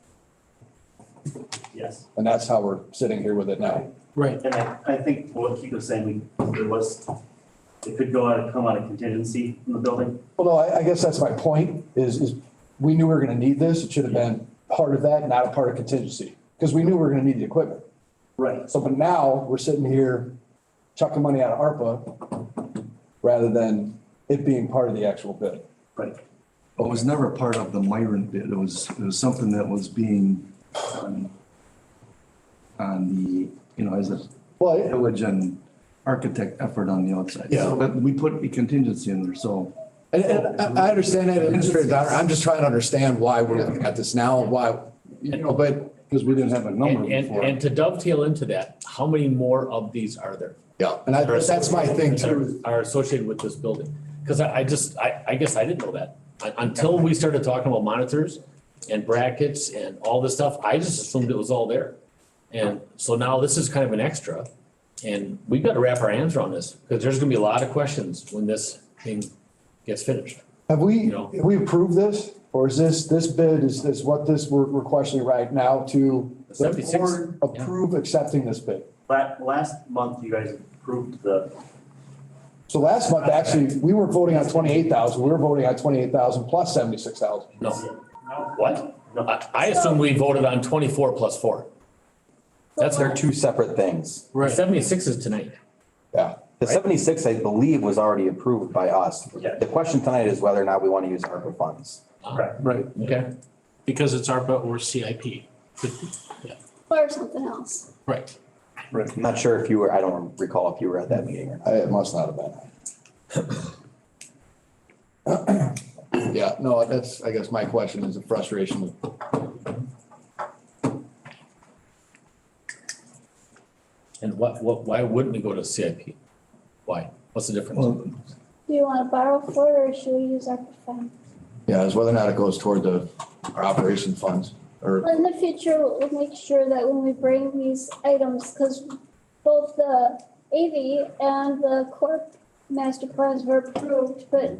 Yes. and that's how we're sitting here with it now. Right. And I think what Keith was saying, it could come out of contingency in the building. Well, no, I guess that's my point, is we knew we were gonna need this. It should have been part of that, not a part of contingency, because we knew we were gonna need the equipment. Right. So, but now, we're sitting here chucking money out of ARPA rather than it being part of the actual bid. Right. it was never part of the Myron bid. It was something that was being on the, as a Well, village and architect effort on the outside. Yeah. So that we put the contingency in there, so. and I understand that, Administrator Donner, I'm just trying to understand why we're looking at this now, why, but. Because we didn't have a number before. And to dovetail into that, how many more of these are there? Yeah, and that's my thing too. Are associated with this building? Because I guess I didn't know that. Until we started talking about monitors and brackets and all this stuff, I just assumed it was all there. And so now this is kind of an extra. And we've got to wrap our hands around this because there's going to be a lot of questions when this thing gets finished. Have we approved this? Or is this bid, is what we're questioning right now to the 76, board approve accepting this bid? Last month, you guys approved So last month, actually, we weren't voting on 28,000, we were voting on 28,000 plus 76,000. No. What? No, I assume we voted on 24 plus 4. They're two separate things. Right. 76 is tonight. Yeah. The Right. 76, I believe, was already approved by us. Yeah. The question tonight is whether or not we want to use ARPA funds. Right. Okay. Because it's ARPA or CIP. Or something else. Right. I'm not sure if you were, I don't recall if you were at that meeting or not. It must not have been. Yeah, no, that's, I guess my question is the frustration. And why wouldn't we go to CIP? Why? What's the difference? Well, Do you wanna borrow for it or should we use ARPA funds? Yeah, it's whether or not it goes toward our operation funds or, In the future, we'll make sure that when we bring these items, cause both the AV and the corp master plans were approved, but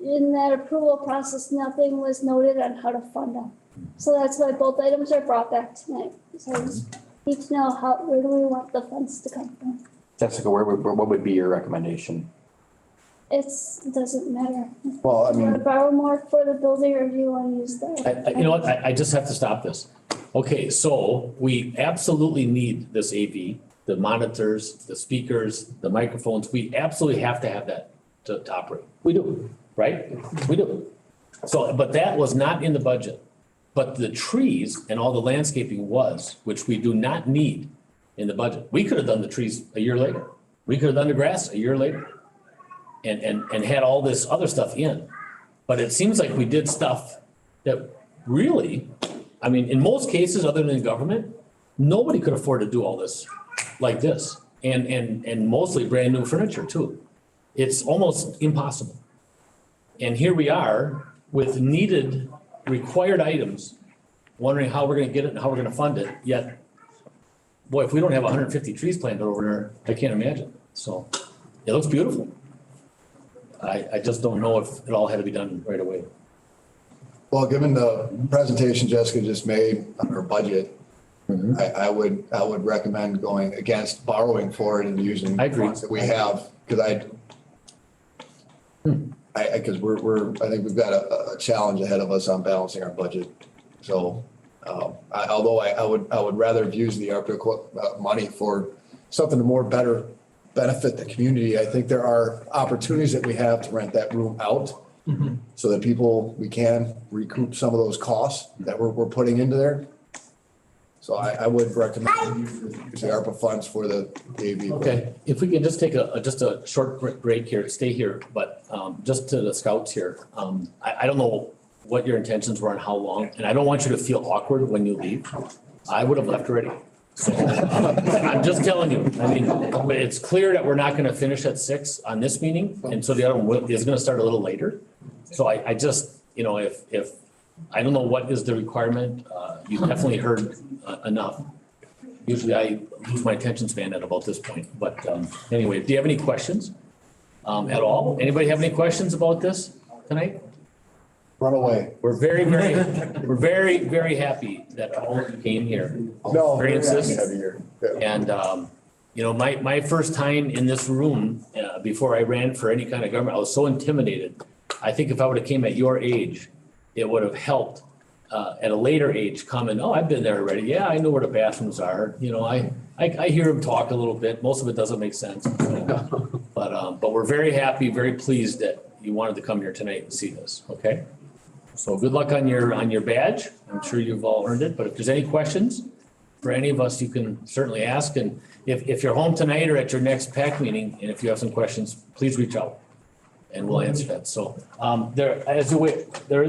in that approval process, nothing was noted on how to fund them. So that's why both items are brought back tonight. So I just need to know where do we want the funds to come from? Jessica, what would be your recommendation? It doesn't matter. well, I Do you wanna mean, borrow more for the building or do you wanna use that? You know what? I just have to stop this. Okay, so we absolutely need this AV, the monitors, the speakers, the microphones. We absolutely have to have that to operate. We do, right? We do. So, but that was not in the budget. But the trees and all the landscaping was, which we do not need in the budget. We could have done the trees a year later. We could have done the grass a year later. And had all this other stuff in. But it seems like we did stuff that really, I mean, in most cases, other than government, nobody could afford to do all this like this. And mostly brand new furniture too. It's almost impossible. And here we are with needed, required items, wondering how we're gonna get it and how we're gonna fund it, yet, boy, if we don't have 150 trees planted over there, I can't imagine. So it looks beautiful. I just don't know if it all had to be done right away. well, given the presentation Jessica just made on her budget, I would recommend going against borrowing for it and using I agree. funds that we have, because because I think we've got a challenge ahead of us on balancing our budget. So, although I would rather have used the ARPA money for something more better benefit the community. I think there are opportunities that we have to rent that room out so that we can recoup some of those costs that we're putting into there. So I would recommend use the ARPA funds for the AV. Okay, if we can just take just a short break here, stay here, but just to the scouts here, I don't know what your intentions were and how long, and I don't want you to feel awkward when you leave. I would have left already. So I'm just telling you, I mean, it's clear that we're not gonna finish at 6 on this meeting, and so the other one is gonna start a little later. So I just, you know, if I don't know what is the requirement, you definitely heard enough. Usually I lose my attention span at about this point, but anyway, do you have any questions at all? Anybody have any questions about this tonight? Run away. We're very, very happy that all of you came here. No, Experience this. happy here. Yeah. And, you know, my first time in this room, before I ran for any kind of government, I was so intimidated. I think if I would have came at your age, it would have helped at a later age come and, oh, I've been there already. Yeah, I know where the bathrooms are. You know, I hear them talk a little bit. Most of it doesn't make sense. But we're very happy, very pleased that you wanted to come here tonight and see this, okay? So good luck on your badge. I'm sure you've all earned it, but if there's any questions for any of us, you can certainly ask. And if you're home tonight or at your next PAC meeting, and if you have some questions, please reach out and we'll answer that. So there is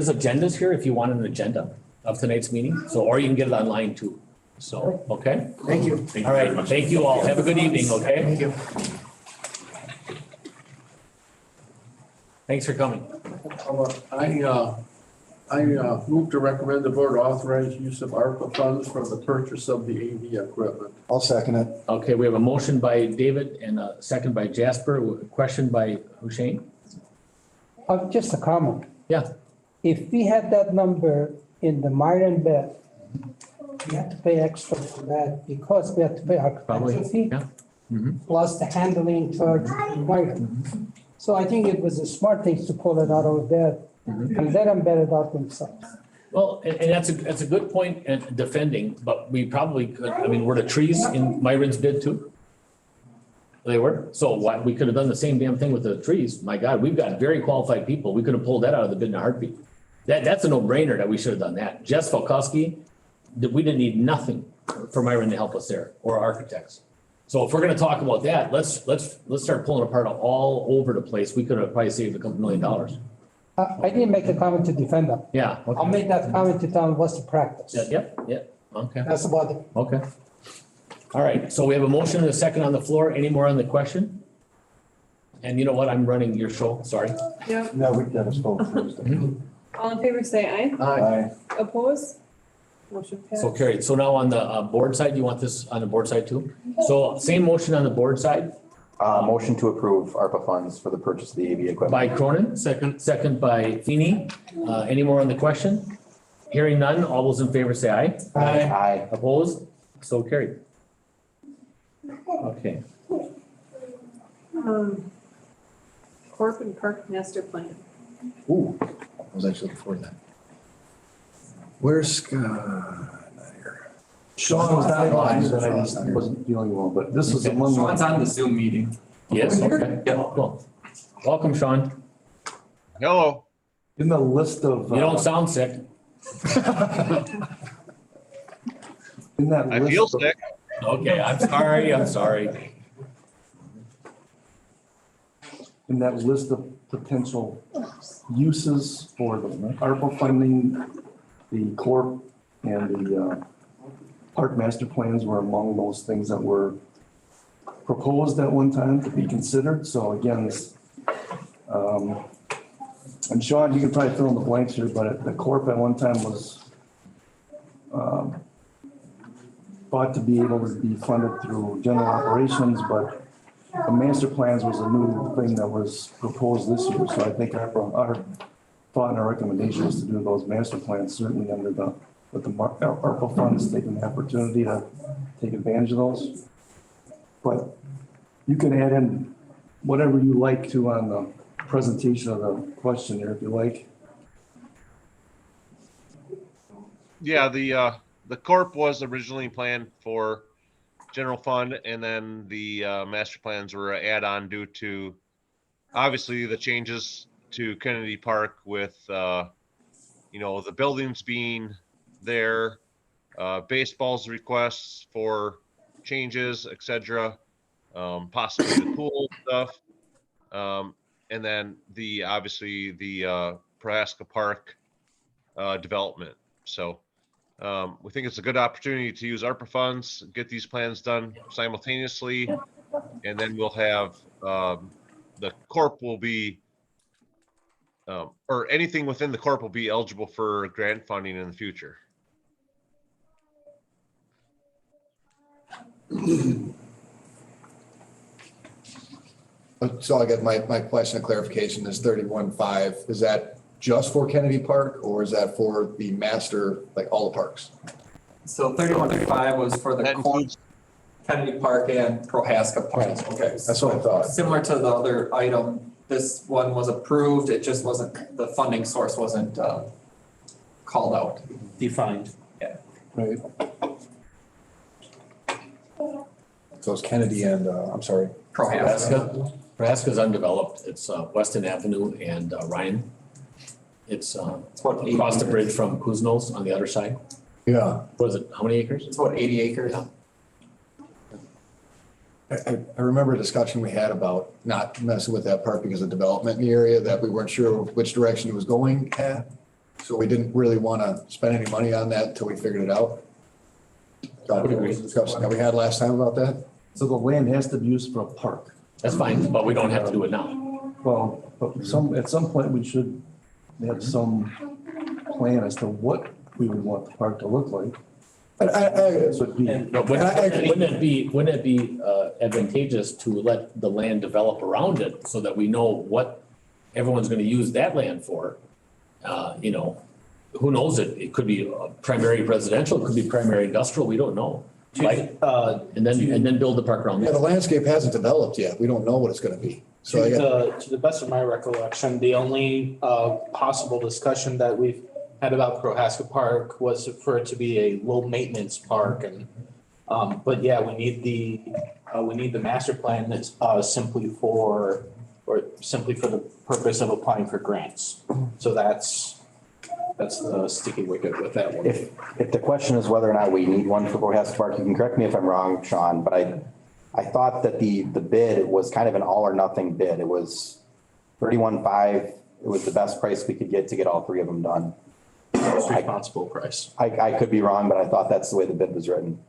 agendas here if you want an agenda of tonight's meeting. So, or you can get it online too. So, okay? Thank you. All right, thank you all. Have a good evening, okay? Thank you. Thanks for coming. I move to recommend the board authorize use of ARPA funds for the purchase of the AV equipment. I'll second it. Okay, we have a motion by David and a second by Jasper, a question by Hushain. Just a comment. Yeah. If we had that number in the Myron bed, we have to pay extra for that because we have to pay Probably, occupancy fee yeah. plus the handling charge in Myron. So I think it was a smart thing to pull it out of bed and let them bet it out themselves. Well, and that's a good point in defending, but we probably could, I mean, were the trees in Myron's bid too? They were, so why, we could have done the same damn thing with the trees, my God, we've got very qualified people, we could have pulled that out of the bid in a heartbeat. That's a no-brainer that we should have done that. Jess Falkowski, we didn't need nothing for Myron to help us there, or architects. So if we're gonna talk about that, let's start pulling apart all over the place, we could have probably saved a couple $1 million. I didn't make a comment to defend them. Yeah. I'll make that comment to tell them what's the practice. Yep, okay. That's about it. Okay. All right, so we have a motion and a second on the floor. Any more on the question? And you know what? I'm running your show, sorry. Yep. No, we got to vote first. All in favor, say aye. Aye. Oppose? Motion passed. So carried. So now on the board side, you want this on the board side too? So same motion on the board side Motion to approve ARPA funds for the purchase of the AV equipment. by Cronin, second by Feeny. Any more on the question? Hearing none, all those in favor say aye. Aye. Opposed? So carried. Okay. Corp and Park Master Plan. Ooh, I was actually looking forward to that. Where's Scott? Not here. Sean was not on, that I just wasn't feeling well, but this is among. Sean's on the Zoom meeting. Yes, okay. Cool. Welcome, Sean. Hello. In the list of. You don't sound sick. In that list. I feel of- sick. Okay, I'm sorry. In that list of potential uses for the ARPA funding, the corp and the park master plans were among those things that were proposed at one time to be considered. So again, this, and Sean, you can probably fill in the blanks here, but the corp at one time was thought to be able to be funded through general operations, but the master plans was a new thing that was proposed this year. So I think our thought and our recommendation is to do those master plans certainly under with the ARPA funds, taking the opportunity to take advantage of those. But you can add in whatever you like to on the presentation of the question here, if you like. Yeah, the corp was originally planned for general fund, and then the master plans were an add-on due to obviously the changes to Kennedy Park with the buildings being there, baseball's requests for changes, etc., possibly the pool stuff, and then obviously the Prohaska Park development. So we think it's a good opportunity to use ARPA funds, get these plans done simultaneously, and then we'll have the corp will be, or anything within the corp will be eligible for grant funding in the future. So I got my question of clarification is 31.5. Is that just for Kennedy Park or is that for the master, like all the parks? So 31.5 was for the corp, Kennedy Park and Prohaska Park. Okay, that's what I thought. Similar to the other item, this one was approved, it just wasn't, the funding source wasn't called out. Defined. Yeah. Right. So it's Kennedy and, I'm sorry. Prohaska. Prohaska's undeveloped. It's Weston Avenue and Ryan. It's about across the bridge from Kuznos on the other side. Yeah. What is it? How many acres? It's about 80 acres. Yeah. I remember a discussion we had about not messing with that park because of development in the area, that we weren't sure which direction it was going at. So we didn't really want to spend any money on that until we figured it out. That was a discussion that we had last time about that. So the land has to be used for a park. That's fine, but we don't have to do it now. Well, but at some point, we should have some plan as to what we would want the park to look like. This would be. No, wouldn't it be advantageous to let the land develop around it so that we know what everyone's gonna use that land for? Who knows it? It could be primary residential, it could be primary industrial, we don't know. Right? And then build the park around Yeah, it. the landscape hasn't developed yet. We don't know what it's going to be. So To the best of my recollection, the only possible discussion that we've had about Prohaska Park was for it to be a low maintenance park and, but yeah, we need the master plan that's, simply for the purpose of applying for grants. So that's the sticky wicket with that one. If the question is whether or not we need one for Cohasset Park, you can correct me if I'm wrong, Sean, but I thought that the bid was kind of an all or nothing bid. It was 31.5. It was the best price we could get to get all three of them done. Most responsible price. I could be wrong, but I thought that's the way the bid was written.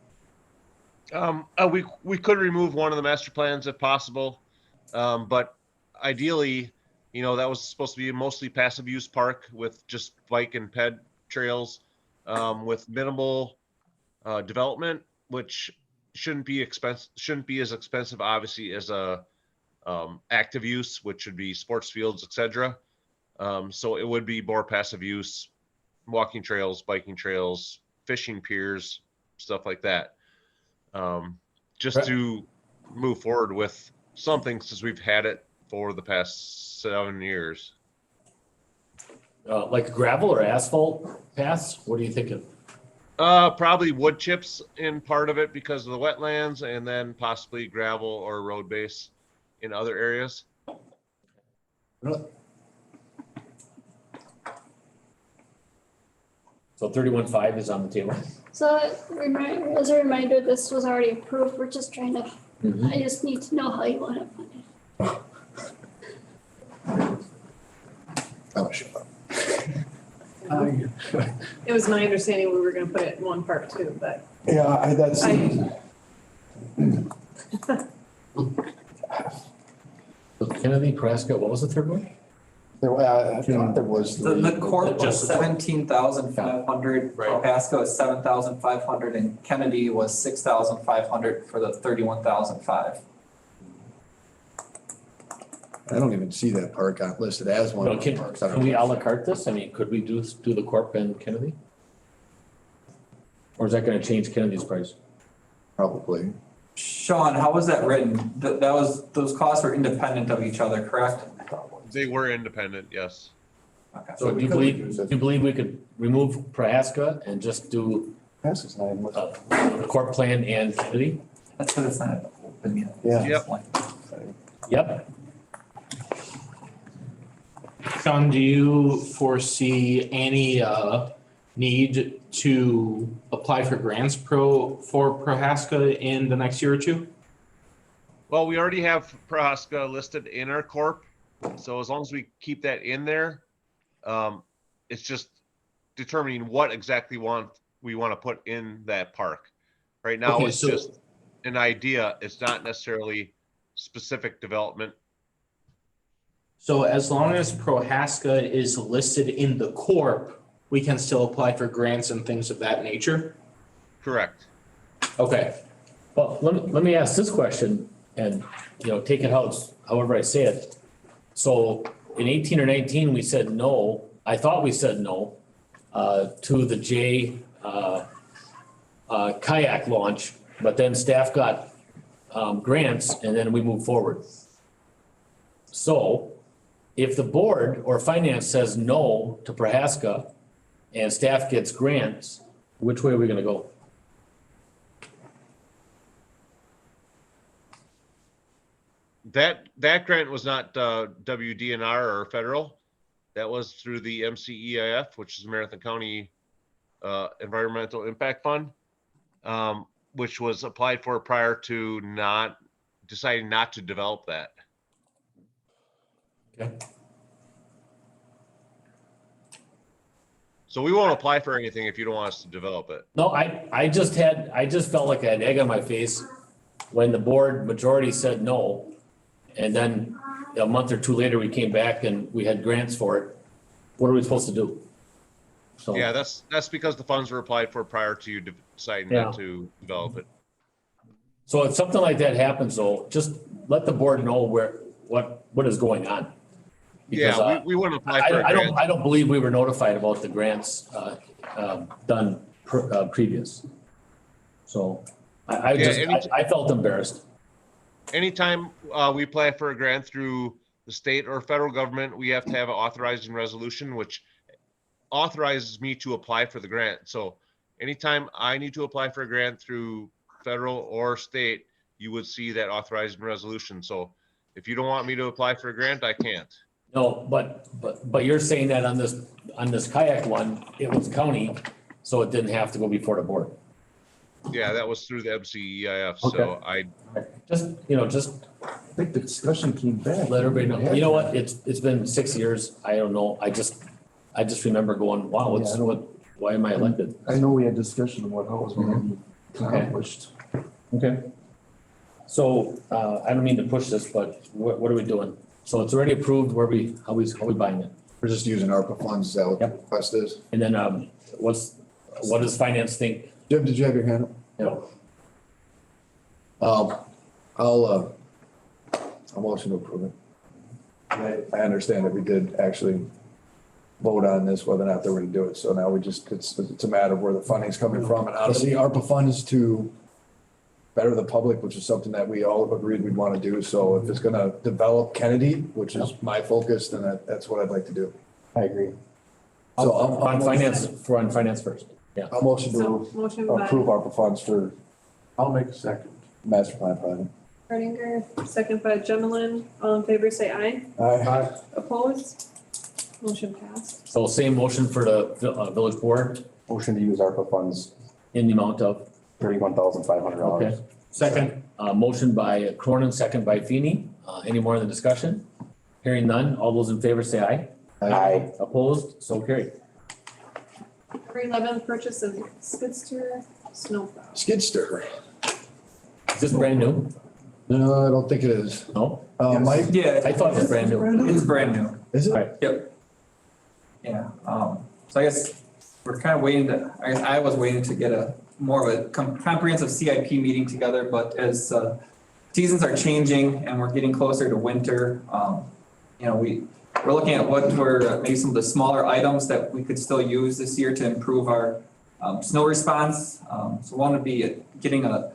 We could remove one of the master plans if possible. But ideally, that was supposed to be a mostly passive use park with just bike and ped trails, with minimal development, which shouldn't be as expensive, obviously, as a active use, which would be sports fields, etc. So it would be more passive use, walking trails, biking trails, fishing piers, stuff like that. Just to move forward with something since we've had it for the past 7 years. Like gravel or asphalt paths? What are you thinking? Probably wood chips in part of it because of the wetlands, and then possibly gravel or road base in other areas. So 31.5 is on the table. So as a reminder, this was already approved. We're just trying to, I just need to know how you want it funded. Oh, shut up. It was my understanding we were gonna put it in one part too, but. Yeah, that's. So Kennedy, Prescott, what was the third one? I thought there was. The Corp was 17,500, Prohaska was 7,500, and Kennedy was 6,500 for the 31,500. I don't even see that park listed as one. No, can we a la carte this? I mean, could we do the Corp and Kennedy? Or is that gonna change Kennedy's price? Probably. Sean, how was that written? Those costs were independent of each other, correct? They were independent, yes. Okay. So do you believe we could remove Prohaska and just do the Corp plan and Kennedy? That's what it's not open yet. Yeah. Yep. Sean, do you foresee any need to apply for grants for Prohaska in the next year or two? Well, we already have Prohaska listed in our Corp. So as long as we keep that in there, it's just determining what exactly we want to put in that park. Right now, Okay, it's just an idea. It's not necessarily specific development. So as long as Prohaska is listed in the Corp, we can still apply for grants and things of that nature? Correct. Okay. Well, let me ask this question and, take it however I say it. So in 18 or 19, we said no. I thought we said no to the J kayak launch, but then staff got grants and then we moved forward. So if the board or finance says no to Prohaska and staff gets grants, which way are we gonna go? That grant was not WDNR or federal. That was through the MCEIF, which is Marathon County Environmental Impact Fund, which was applied for prior to deciding not to develop that. Okay. So we won't apply for anything if you don't want us to develop it. No, I just felt like I had egg on my face when the board majority said no. And then a month or two later, we came back and we had grants for it. What are we supposed to do? So. Yeah, that's because the funds were applied for prior to you deciding not to develop it. So if something like that happens, though, just let the board know what is going on. Because, yeah, we wouldn't apply for a grant. I don't believe we were notified about the grants done previous. So I felt embarrassed. Anytime we apply for a grant through the state or federal government, we have to have an authorizing resolution, which authorizes me to apply for the grant. So anytime I need to apply for a grant through federal or state, you would see that authorized resolution. So if you don't want me to apply for a grant, I can't. No, but you're saying that on this kayak one, it was county, so it didn't have to go before the board. Yeah, that was through the MCEIF. So I Just I think the discussion came back. let everybody know. You know what? It's been 6 years. I don't know. I just remember going, wow, why am I elected? I know we had discussion about how it was gonna be accomplished. Okay. So, I don't mean to push this, but what are we doing? So it's already approved, how we buying it? We're just using ARPA funds, is that what the request is? And then, what does finance think? Jim, did you have your hand up? Yeah. I'll motion to approve it. I understand that we did actually vote on this, whether or not they were gonna do it, so now we just, it's a matter of where the funding's coming from, and honestly, ARPA funds to better the public, which is something that we all agreed we'd wanna do, so if it's gonna develop Kennedy, which is my focus, then that's what I'd like to do. I agree. So On finance first, yeah. I'll motion So to motion by approve ARPA funds for I'll make a second. master plan project. Hardinger, second by Gemlin. All in favor, say aye. Aye. Opposed? Motion passed. So same motion for the village board Motion to use ARPA funds, in the amount of, $31,500. okay. Second, motion by Cronin, second by Feeny. Any more in the discussion? Hearing none, all those in favor say aye. Aye. Opposed, so carried. Number 11, purchase of skid steer snowplow. Skidster. Is this brand new? No, I don't think it is. No? Mike? Yeah, I thought it was brand new. it's brand new. Is it? Right. Yep. Yeah, so I guess we're kind of waiting I was waiting to get a more of a comprehensive CIP meeting together, but as seasons are changing and we're getting closer to winter, we're looking at what were maybe some of the smaller items that we could still use this year to improve our snow response. So one would be getting a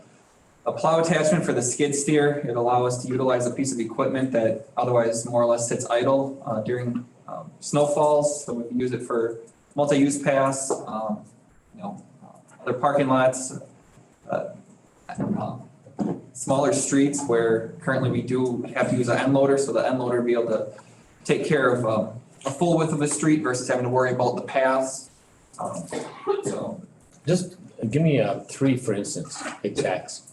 plow attachment for the skid steer. It'd allow us to utilize a piece of equipment that otherwise more or less sits idle during snowfalls. So we can use it for multi-use paths, other parking lots, smaller streets where currently we do have to use an end loader. So the end loader be able to take care of a full width of a street versus having to worry about the paths. So Just give me 3, for instance, exacts.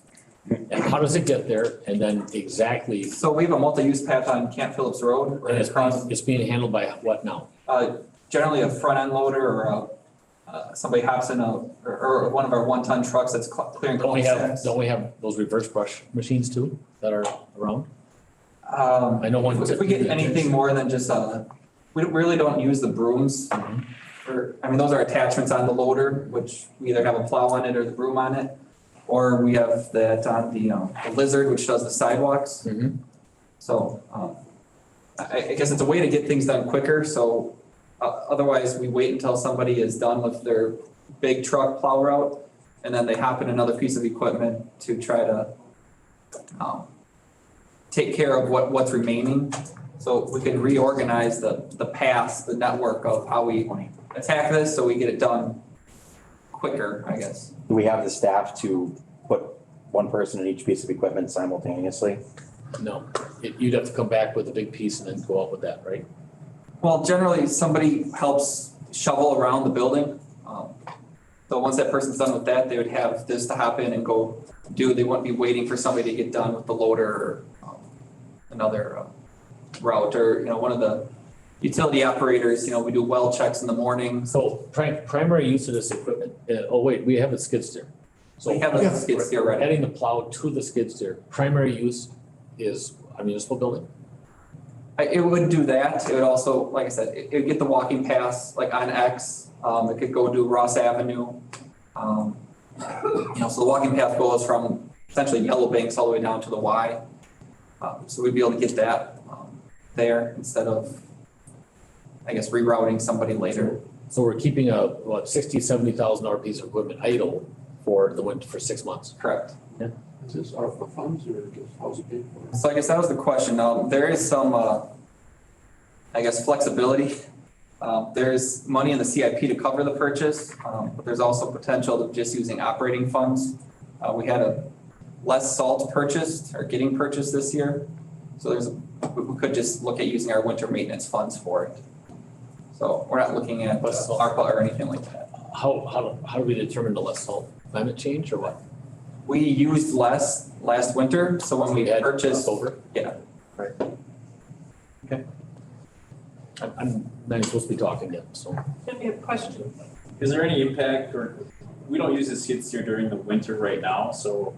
And how does it get there? And then exactly, So we have a multi-use path on Camp Phillips Road. and it's being handled by what now? Generally a front end loader or somebody hops in or one of our 1-ton trucks that's clearing Don't cul-de-sacs. we have those reverse brush machines too that are around? I know one. If we get anything more than just we really don't use the brooms. Those are attachments on the loader, which we either have a plow on it or the broom on it. Or we have that on the Lizard, which does the sidewalks. Mhm. So I guess it's a way to get things done quicker, so otherwise we wait until somebody is done with their big truck plow route, and then they hop in another piece of equipment to try to take care of what's remaining. So we can reorganize the paths, the network of how we attack this, so we get it done quicker, I guess. Do we have the staff to put one person in each piece of equipment simultaneously? No, you'd have to come back with a big piece and then go out with that, right? Well, generally, somebody helps shovel around the building. So once that person's done with that, they would have this to hop in and go do. They wouldn't be waiting for somebody to get done with the loader or another route, or one of the utility operators. We do well checks in the morning. So primary use of this equipment, we have a skid steer. So We have a skid steer ready. adding the plow to the skid steer, primary use is a municipal building. It would do that. It would also, like I said, it would get the walking paths like on X. It could go to Ross Avenue. So the walking path goes from essentially Yellow Banks all the way down to the Y. So we'd be able to get that there instead of, I guess, rerouting somebody later. So we're keeping a $60,000-$70,000 piece of equipment idle for the winter for 6 months. Correct. Yeah. Is this ARPA funds or just how's it paid for? So I guess that was the question. There is some, flexibility There's money in the CIP to cover the purchase, but there's also potential of just using operating funds. We had a less salt purchased or getting purchased this year. So we could just look at using our winter maintenance funds for it. So we're not looking at ARPA or anything like that. How do we determine the less salt? Climate change or what? We used less last winter, so when we had purchased, over? yeah. I'm not even supposed to be talking yet, so. Can be a question. Is there any impact, or we don't use the skid steer during the winter right now, so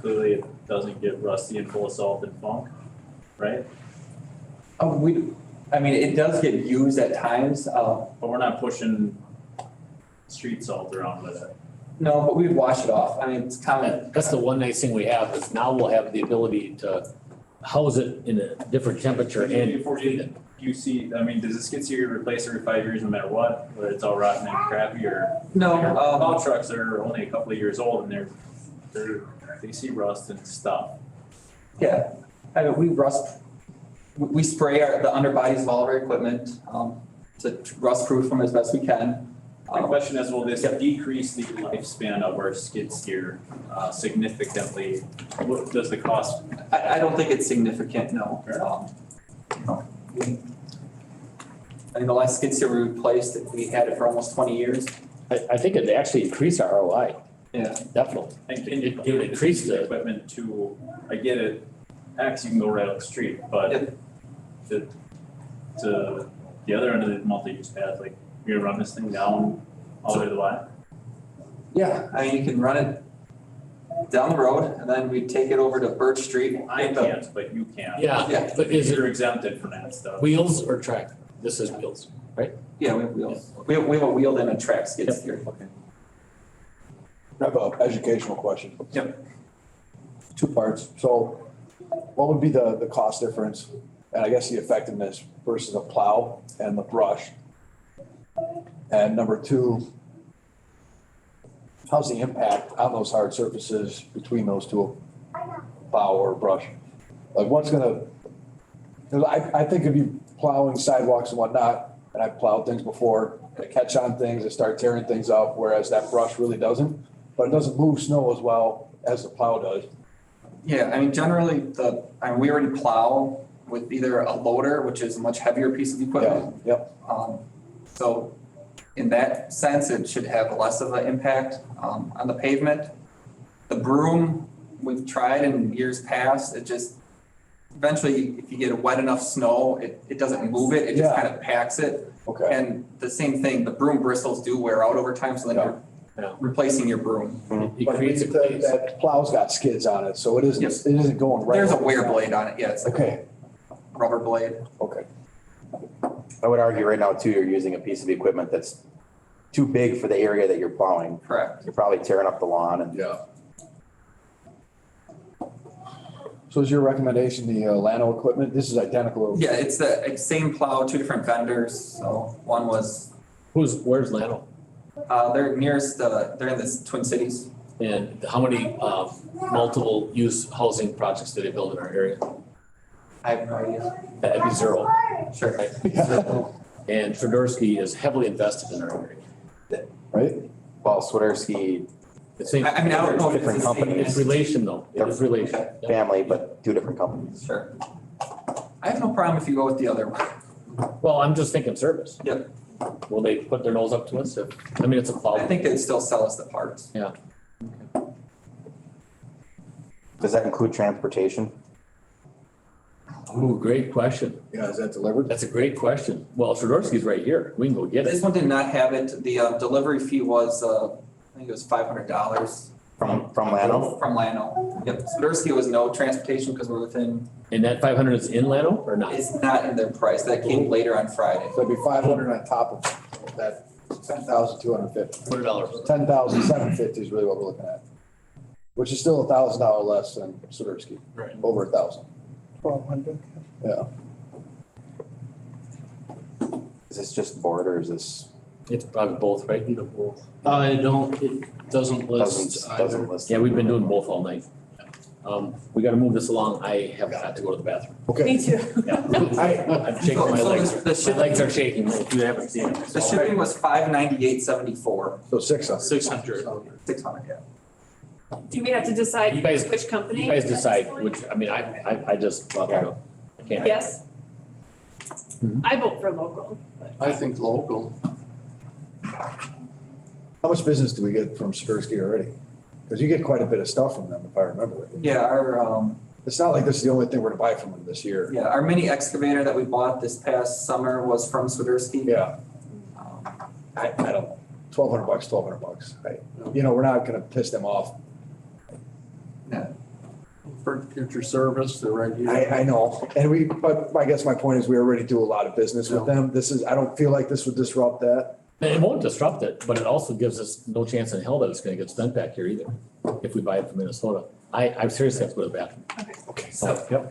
clearly it doesn't get rusty and full of salt and funk, right? I mean, it does get used at times, But we're not pushing street salt around with it. no, but we wash it off. I mean, it's common. That's the one nice thing we have is now we'll have the ability to house it in a different temperature and Before you see, I mean, does the skid steer replace every 5 years no matter what, whether it's all rotten and crappy or? No, Plow trucks are only a couple of years old and they see rust and stuff. Yeah, I mean, we spray the underbodies of all of our equipment, to rust proof them as best we can. My question is, will this decrease the lifespan of our skid steer significantly? What does the cost? I don't think it's significant, no. No. I mean, the last skid steer we replaced, we had it for almost 20 years. I think it actually increased our ROI, Yeah. definitely. And can you It increased the equipment to, I get it, X, you can go right up the street, but to the other end of the multi-use path, like you're gonna run this thing down all the way to the Y? Yeah, I mean, you can run it down the road and then we take it over to Birch Street. I can't, but you can. Yeah, but is You're it exempted from that stuff. wheels or track? This is wheels, right? Yeah, we have wheels. We have a wheeled and a track skid steer. I have an educational question. Yep. 2 parts. So what would be the cost difference and I guess the effectiveness versus a plow and the brush? And number 2, how's the impact on those hard surfaces between those two, plow or brush? Like what's gonna, cause I think of you plowing sidewalks and whatnot, and I've plowed things before, I catch on things, I start tearing things up, whereas that brush really doesn't. But it doesn't move snow as well as the plow does. Yeah, I mean, generally we already plow with either a loader, which is a much heavier piece of equipment. Yep. So in that sense, it should have less of an impact, on the pavement. The broom, we've tried in years past, it just, eventually, if you get wet enough snow, it doesn't move it, it just kind of packs it. Okay. And the same thing, the broom bristles do wear out over time, so then you're replacing your broom. It creates a That plow's got skids on it, so it isn't going right. There's a wear blade on it, yeah, it's like Okay, a rubber blade. okay. I would argue right now too, you're using a piece of equipment that's too big for the area that you're plowing. Correct. You're probably tearing up the lawn and. Yeah. So is your recommendation the Lano equipment? This is identical. Yeah, it's the same plow, 2 different vendors, so one was, where's Lano? they're nearest, they're in the Twin Cities. And how many multiple use housing projects do they build in our area? I have no idea. That'd be 0. Sure. Right? 0. And Fedorsky is heavily invested in our area. Right? Well, Swiderski, The same. I mean, I don't know if different it's the same. companies. It's relation though. It is relation. Yep. family, but 2 different companies. Sure. I have no problem if you go with the other one. Well, I'm just thinking service. Yep. Will they put their nose up to us? I mean, it's a plow. I think they'd still sell us the parts. Yeah. Does that include transportation? Ooh, great question. Yeah, is that delivered? That's a great question. Well, Fedorsky's right here. We can go get This it. one did not have it. The delivery fee was, I think it was $500 From Lano? from Lano. Yep. Swiderski was no transportation because we're within, And that 500 is in Lano or not? it's not in their price. That came later on Friday. So it'd be 500 on top of that 10,250. $100. 10,750 is really what we're looking at. Which is still $1,000 less than Swiderski. Right. Over 1,000. 1,200. Yeah. Is this just board or is this? It's probably both, right? Either both. It doesn't list either. Doesn't list. Yeah, we've been doing both all night. We gotta move this along. I have got to go to the bathroom. Okay. Me too. Yeah. I'm shaking my legs. My legs are shaking if you haven't seen it. The shipping was $598.74. So 600. 600. 600, yeah. Do we have to decide You guys- which company? You guys decide which, I mean, I just, well, I can't. Yes? I vote for local. I think local. How much business do we get from Sikorsky already? Because you get quite a bit of stuff from them, if I remember right. Yeah, our, It's not like this is the only thing we're gonna buy from them this year. yeah, our mini excavator that we bought this past summer was from Swiderski. Yeah, Um, I don't know, $1,200. You know, we're not gonna piss them off. For future service, they're right here. I know, but I guess my point is we already do a lot of business with them. I don't feel like this would disrupt that. And it won't disrupt it, but it also gives us no chance in hell that it's gonna get spent back here either, if we buy it from Minnesota. I seriously have to go to the bathroom. Okay. So, yep.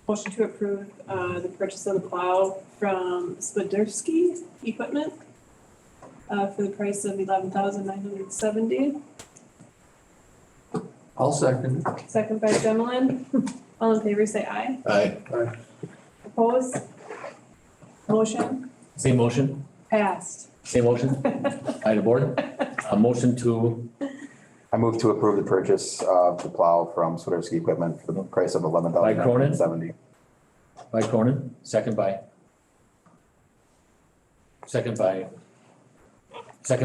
Motion to approve, the purchase of the plow from Swiderski Equipment, for the price of $11,970. I'll second it. Second by Gemlin. All in favor, say aye. Aye. Opposed? Motion Same motion, passed. same motion. By the board. A motion to, I move to approve the purchase of the plow from Swiderski Equipment for the price of $11,970. by Cronin, second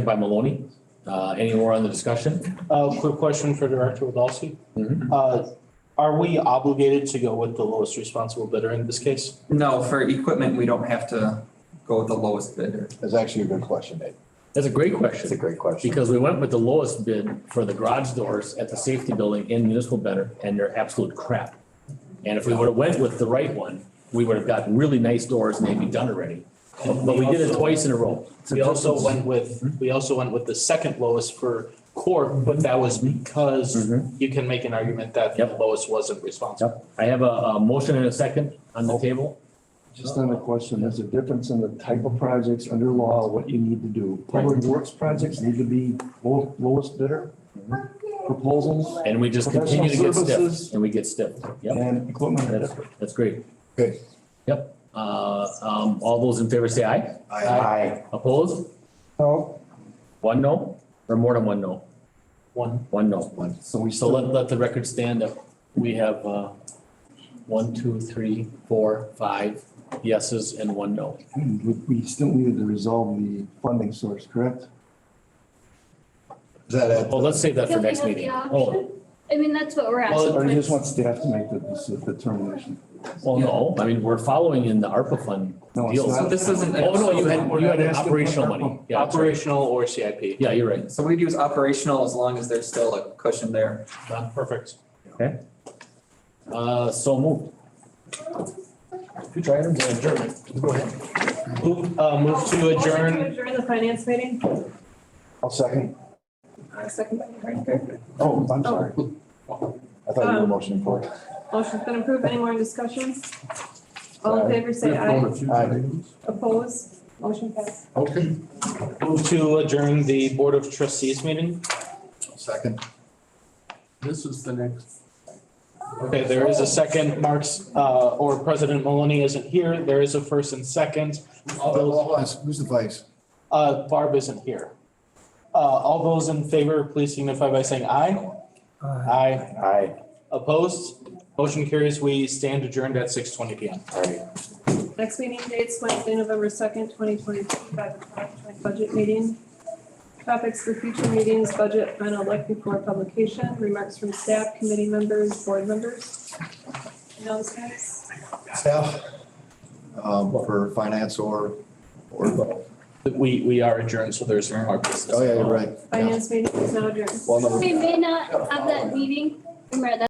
by Maloney. Any more on the discussion? Quick question for Director Wadowski. Mhm. Are we obligated to go with the lowest responsible bidder in this case? No, for equipment, we don't have to go with the lowest bidder. That's actually a good question, Nate. That's a great That's a question, great question. because we went with the lowest bid for the garage doors at the safety building in municipal Benner, and they're absolute crap. And if we would have went with the right one, we would have gotten really nice doors and they'd be done already. But we did it twice in a row. We also went with the second lowest for court, but that was because you can make an argument that the lowest wasn't responsible. Yep. I have a motion and a second on the table. Just on the question, there's a difference in the type of projects under law, what you need to do. Public works projects need to be lowest bidder proposals. And we just continue to get Professional stiff, services and we get stiff. Yep, and equipment. that's great. Okay. Yep. All those in favor say aye. Aye. Opposed? No, One no, or more than one no? One. One no. So we So still, let the record stand that we have, 1, 2, 3, 4, 5 yeses and one no. we still needed to resolve the funding source, correct? Is that it? Well, let's save that for Can we next have the meeting. option? Oh, I mean, that's what we're asking. Or you just want staff to make the determination? well, no, I mean, we're following in the ARPA fund No, it's deals. not. So this isn't. Oh, no, you had Asking for operational ARPA. money. Yeah, that's right. Operational or CIP. Yeah, you're right. So we'd use operational as long as there's still a cushion there. Perfect. Okay. So moved. Future items and adjournment. Go ahead. Move to Motion to adjourn. adjourn the finance meeting. I'll second. Second by Director. Oh, I'm sorry. I thought you were motioning for it. Motion's been approved. Any more discussion? All in favor, We say have to go aye. to future Aye. items. Opposed? Motion passed. Okay. Move to adjourn the Board of Trustees meeting. Second. This is the next. Okay, there is a second. Mark's, or President Maloney isn't here. There is a first and second. All those, Hold on, who's the vice? Barb isn't here. All those in favor, please signify by saying aye. Aye. Aye. Opposed? Motion carries. We stand adjourned at 6:20 PM. All right. Next meeting dates Wednesday, November 2nd, 2022, 5 o'clock, joint budget meeting. Topics for future meetings, budget final elect before publication, remarks from staff, committee members, board members. Announcements. Staff, for finance or both. We are adjourned, so there's no more business. Oh, yeah, you're right. Yeah. Finance meeting is now adjourned. Well, no. We may not have that meeting, remember that